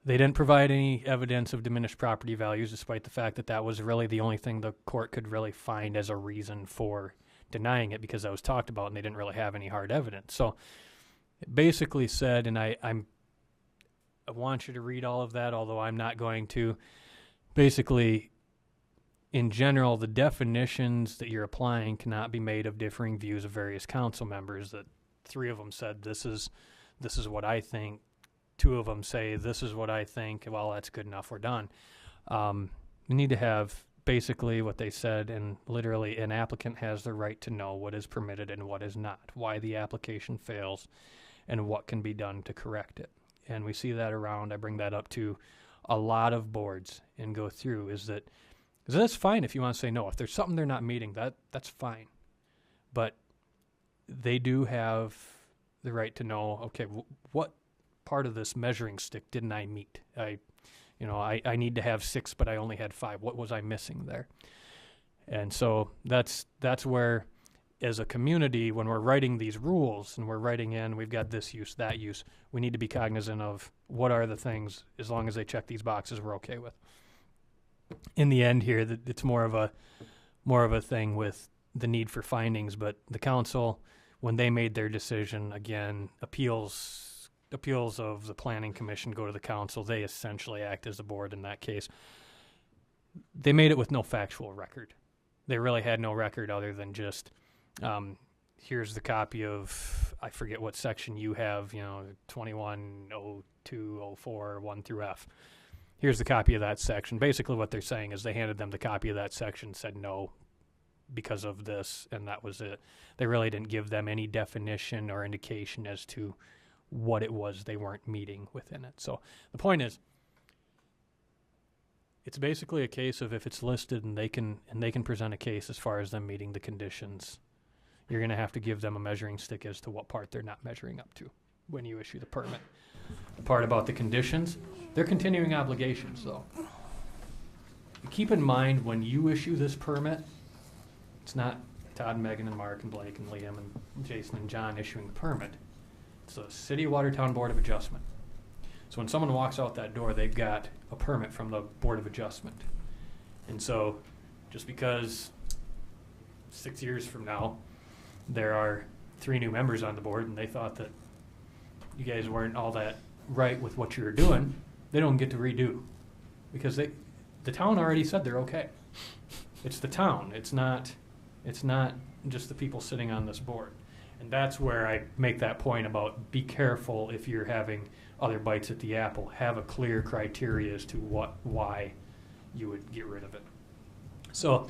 They didn't provide any evidence of diminished property values, despite the fact that that was really the only thing the court could really find as a reason for denying it, because that was talked about, and they didn't really have any hard evidence. So it basically said, and I want you to read all of that, although I'm not going to. Basically, in general, the definitions that you're applying cannot be made of differing views of various council members. That 3 of them said, this is what I think. 2 of them say, this is what I think. Well, that's good enough. We're done. We need to have basically what they said, and literally an applicant has the right to know what is permitted and what is not, why the application fails, and what can be done to correct it. And we see that around. I bring that up to a lot of boards and go through, is that that's fine if you want to say no. If there's something they're not meeting, that's fine. But they do have the right to know, okay, what part of this measuring stick didn't I meet? I need to have 6, but I only had 5. What was I missing there? And so that's where, as a community, when we're writing these rules and we're writing in, we've got this use, that use, we need to be cognizant of what are the things, as long as they check these boxes, we're okay with. In the end here, it's more of a thing with the need for findings, but the council, when they made their decision, again, appeals of the planning commission go to the council. They essentially act as the board in that case. They made it with no factual record. They really had no record other than just, here's the copy of, I forget what section you have, 210204 1 through F. Here's the copy of that section. Basically what they're saying is they handed them the copy of that section, said no because of this, and that was it. They really didn't give them any definition or indication as to what it was they weren't meeting within it. So the point is, it's basically a case of if it's listed and they can present a case as far as them meeting the conditions, you're going to have to give them a measuring stick as to what part they're not measuring up to when you issue the permit. The part about the conditions, they're continuing obligations, though. Keep in mind, when you issue this permit, it's not Todd, Megan, and Mark, and Blake, and Liam, and Jason, and John issuing the permit. It's the City of Watertown Board of Adjustment. So when someone walks out that door, they've got a permit from the Board of Adjustment. And so just because 6 years from now, there are 3 new members on the board, and they thought that you guys weren't all that right with what you were doing, they don't get to redo, because the town already said they're okay. It's the town. It's not just the people sitting on this board. And that's where I make that point about be careful if you're having other bites at the apple. Have a clear criteria as to why you would get rid of it. So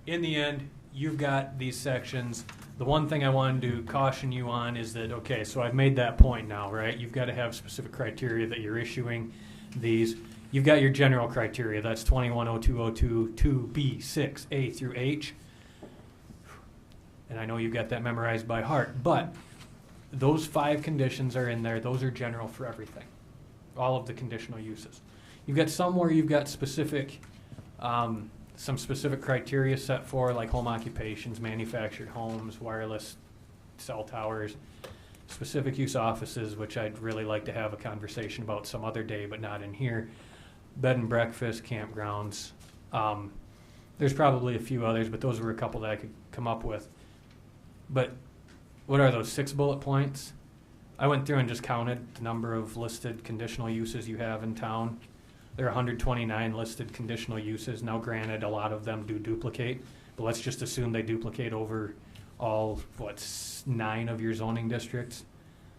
in the end, you've got these sections. The one thing I wanted to caution you on is that, okay, so I've made that point now, right? You've got to have specific criteria that you're issuing these. You've got your general criteria. That's 210202, 2B, 6, A through H. And I know you've got that memorized by heart, but those 5 conditions are in there. Those are general for everything, all of the conditional uses. You've got some where you've got specific, some specific criteria set for, like home occupations, manufactured homes, wireless cell towers, specific use offices, which I'd really like to have a conversation about some other day, but not in here. Bed and breakfast, campgrounds. There's probably a few others, but those were a couple that I could come up with. But what are those 6 bullet points? I went through and just counted the number of listed conditional uses you have in town. There are 129 listed conditional uses. Now, granted, a lot of them do duplicate, but let's just assume they duplicate over all, 9 of your zoning districts.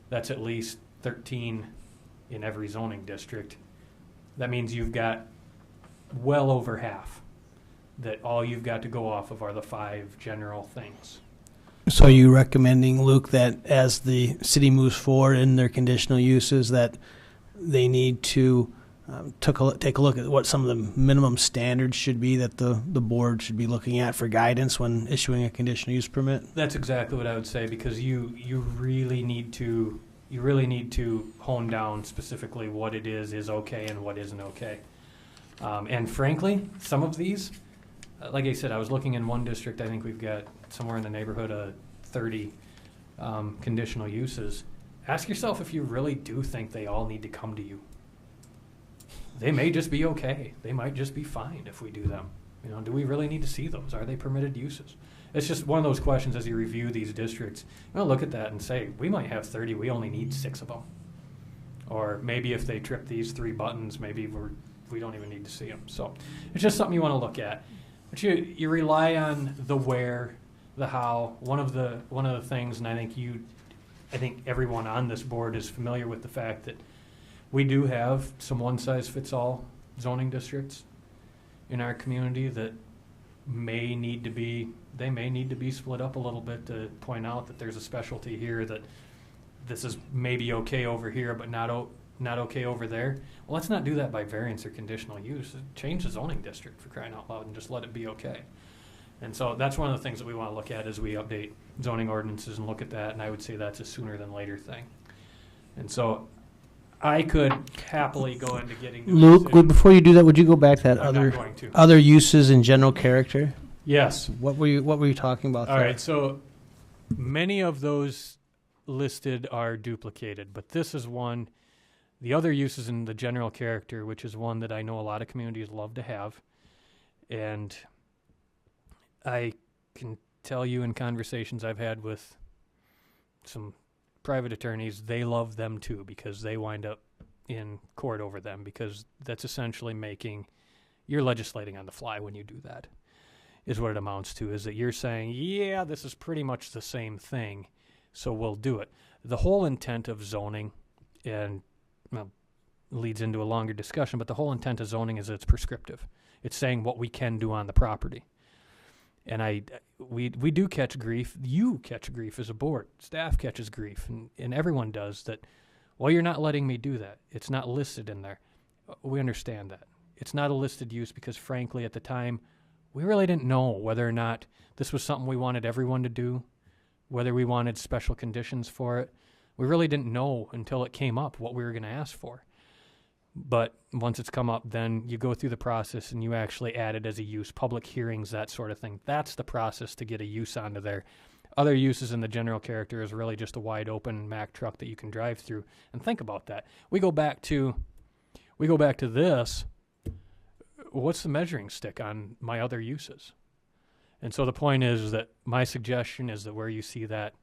That's at least 13 in every zoning district. That means you've got well over half that all you've got to go off of are the 5 general things. So are you recommending, Luke, that as the city moves forward in their conditional uses, that they need to take a look at what some of the minimum standards should be that the board should be looking at for guidance when issuing a conditional use permit? That's exactly what I would say, because you really need to hone down specifically what it is okay and what isn't okay. And frankly, some of these, like I said, I was looking in one district. I think we've got somewhere in the neighborhood of 30 conditional uses. Ask yourself if you really do think they all need to come to you. They may just be okay. They might just be fine if we do them. Do we really need to see those? Are they permitted uses? It's just one of those questions as you review these districts. Look at that and say, we might have 30, we only need 6 of them. Or maybe if they trip these 3 buttons, maybe we don't even need to see them. So it's just something you want to look at. But you rely on the where, the how. One of the things, and I think everyone on this board is familiar with the fact that we do have some one-size-fits-all zoning districts in our community that may need to be split up a little bit to point out that there's a specialty here, that this is maybe okay over here but not okay over there. Well, let's not do that by variance or conditional use. Change the zoning district, for crying out loud, and just let it be okay. And so that's one of the things that we want to look at as we update zoning ordinances and look at that, and I would say that's a sooner than later thing. And so I could happily go into getting to Luke, before you do that, would you go back to that I'm not going to. other uses in general character? Yes. What were you talking about All there? right, so many of those listed are duplicated, but this is one. The other uses in the general character, which is one that I know a lot of communities love to have, and I can tell you in conversations I've had with some private attorneys, they love them too, because they wind up in court over them, because that's essentially you're legislating on the fly when you do that, is what it amounts to, is that you're saying, yeah, this is pretty much the same thing, so we'll do it. The whole intent of zoning, and leads into a longer discussion, but the whole intent of zoning is that it's prescriptive. It's saying what we can do on the property. And we do catch grief. You catch grief as a board. Staff catches grief, and everyone does that. Well, you're not letting me do that. It's not listed in there. We understand that. It's not a listed use because, frankly, at the time, we really didn't know whether or not this was something we wanted everyone to do. whether we wanted special conditions for it. We really didn't know until it came up what we were going to ask for. But once it's come up, then you go through the process and you actually add it as a use, public hearings, that sort of thing. That's the process to get a use onto there. Other uses in the general character is really just a wide open Mack truck that you can drive through. And think about that. We go back to this. What's the measuring stick on my other uses? And so the point is that my suggestion is that where you see that,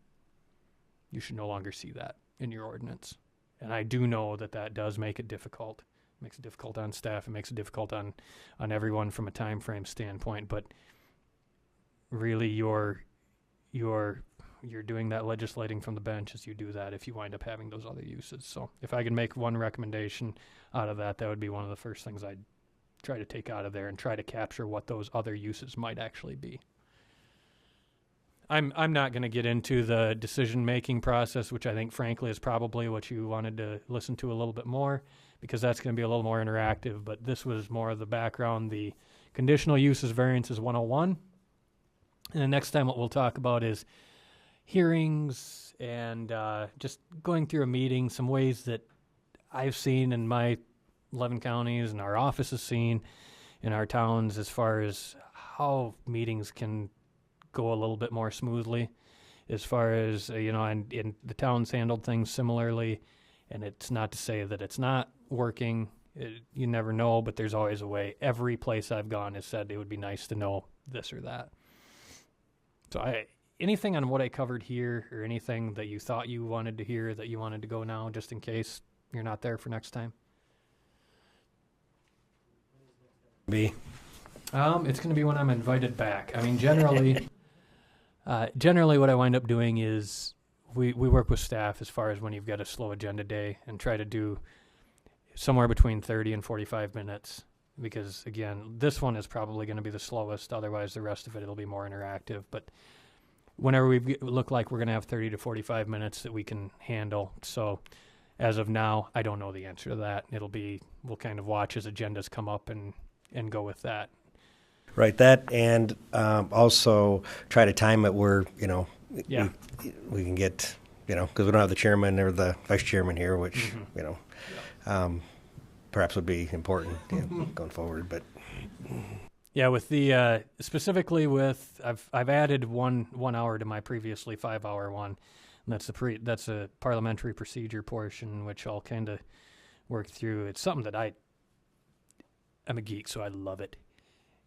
you should no longer see that in your ordinance. And I do know that that does make it difficult. It makes it difficult on staff. It makes it difficult on everyone from a time frame standpoint. But really, you're doing that legislating from the bench as you do that if you wind up having those other uses. So if I can make one recommendation out of that, that would be one of the first things I'd try to take out of there and try to capture what those other uses might actually be. I'm not going to get into the decision-making process, which I think, frankly, is probably what you wanted to listen to a little bit more, because that's going to be a little more interactive. But this was more of the background, the conditional uses variances 101. And the next time what we'll talk about is hearings and just going through a meeting, some ways that I've seen in my 11 counties and our office has seen in our towns as far as how meetings can go a little bit more smoothly, as far as, and the towns handled things similarly. And it's not to say that it's not working. You never know, but there's always a way. Every place I've gone has said it would be nice to know this or that. So anything on what I covered here or anything that you thought you wanted to hear that you wanted to go now, just in case you're not there for next time? B. It's going to be when I'm invited back. I mean, generally what I wind up doing is we work with staff as far as when you've got a slow agenda day and try to do somewhere between 30 and 45 minutes. Because, again, this one is probably going to be the slowest. Otherwise, the rest of it'll be more interactive. But whenever we look like we're going to have 30 to 45 minutes that we can handle. So as of now, I don't know the answer to that. We'll kind of watch as agendas come up and go with that. Right, that, and also try to time it where, Yeah. we can get, because we don't have the chairman or the vice chairman here, which, perhaps would be important going forward. But yeah, with the specifically with I've added one hour to my previously 5-hour one, and that's a parliamentary procedure portion, which I'll kind of work through. It's something that I'm a geek, so I love it.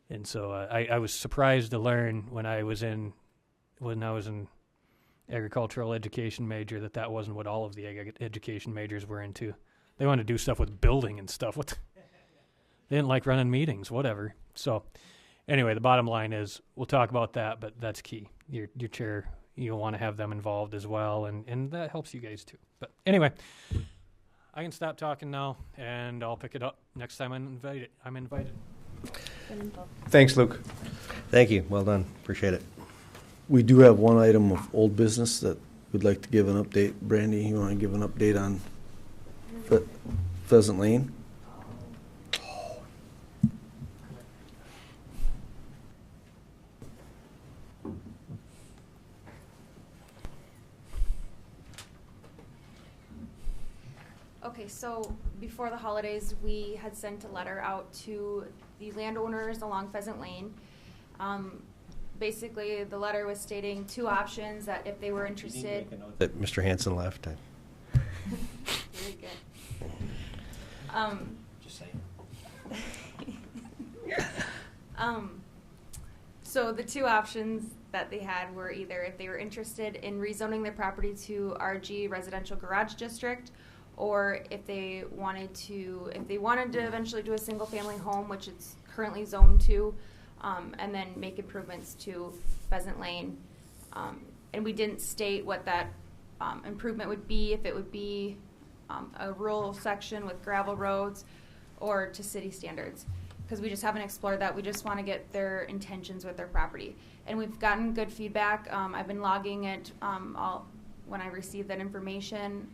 And so I was surprised to learn when I was in agricultural education major that wasn't what all of the education majors were into. They wanted to do stuff with building and stuff. They didn't like running meetings, whatever. So anyway, the bottom line is we'll talk about that, but that's key. Your chair, you'll want to have them involved as well, and that helps you guys too. But anyway, I can stop talking now, and I'll pick it up next time I'm invited. Thanks, Luke. thank you, well done, appreciate it. We do have one item of old business that we'd like to give an update. Brandy, you want to give an update on Pheasant Lane? Okay, so before the holidays, we had sent a letter out to the landowners along Pheasant Lane. Basically, the letter was stating two options that if they were interested. That Mr. Hansen left. Very good. Just saying. So the two options that they had were either if they were interested in rezoning their property to RG Residential Garage District, or if they wanted to eventually do a single-family home, which it's currently zoned to, and then make improvements to Pheasant Lane. And we didn't state what that improvement would be, if it would be a rural section with gravel roads or to city standards, because we just haven't explored that. We just want to get their intentions with their property. And we've gotten good feedback. I've been logging it when I receive that information.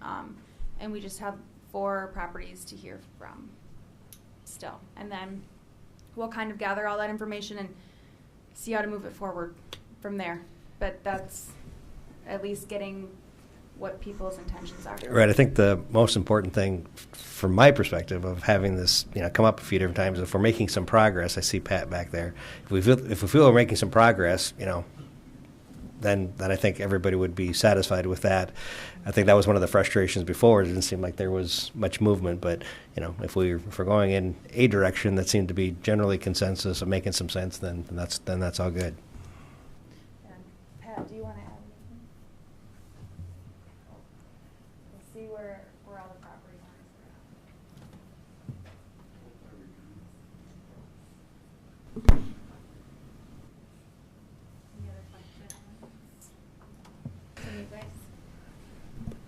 And we just have 4 properties to hear from still. And then we'll kind of gather all that information and see how to move it forward from there. But that's at least getting what people's intentions are. Right. I think the most important thing from my perspective of having this, come up a few different times, if we're making some progress, I see Pat back there. If we feel we're making some progress, then I think everybody would be satisfied with that. I think that was one of the frustrations before. It didn't seem like there was much movement, but if we're going in a direction that seemed to be generally consensus of making some sense, then that's all good. And Pat, do you want to add anything? We'll see where all the property lines are at. Any other questions from you guys?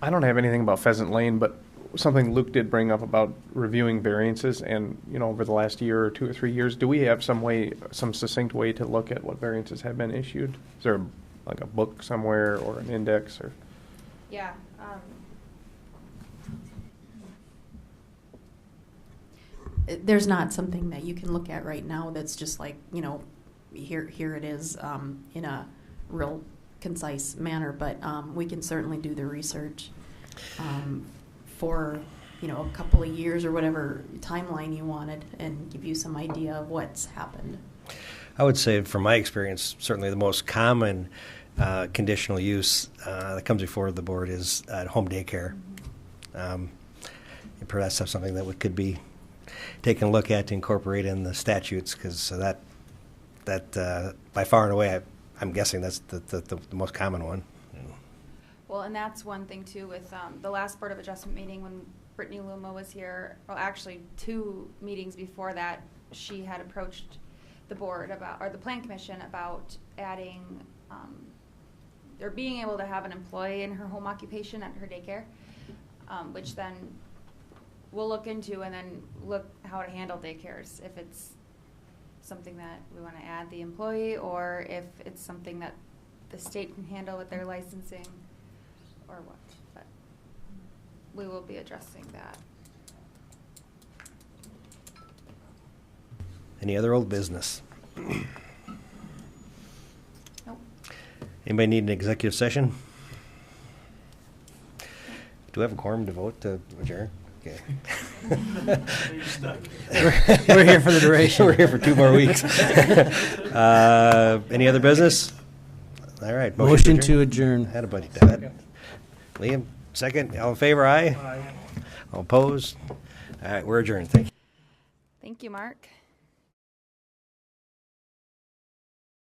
I don't have anything about Pheasant Lane, but something Luke did bring up about reviewing variances, and over the last year or 2 or 3 years, do we have some succinct way to look at what variances have been issued? Is there like a book somewhere or an index or? Yeah. There's not something that you can look at right now that's just like, here it is in a real concise manner, but we can certainly do the research for a couple of years or whatever timeline you wanted and give you some idea of what's happened. I would say, from my experience, certainly the most common conditional use that comes before the board is home daycare. Perhaps that's something that could be taken a look at to incorporate in the statutes, because that by far and away, I'm guessing that's the most common one. Well, and that's one thing too with the last Board of Adjustment meeting when Brittany Luma was here. Well, actually 2 meetings before that, she had approached the board or the Plan Commission about adding or being able to have an employee in her home occupation at her daycare, which then we'll look into and then look how to handle daycares, if it's something that we want to add the employee or if it's something that the state can handle with their licensing or what. But we will be addressing that. Any other old business? Nope. Anybody need an executive session? Do we have a quorum to vote to adjourn? Okay. We're here for the duration. We're here for 2 more weeks. Any other business? All right. Motion to adjourn. Had a buddy. Liam, second. All in favor, aye? Aye. All opposed? All right, we're adjourned. Thank you. Thank you, Mark.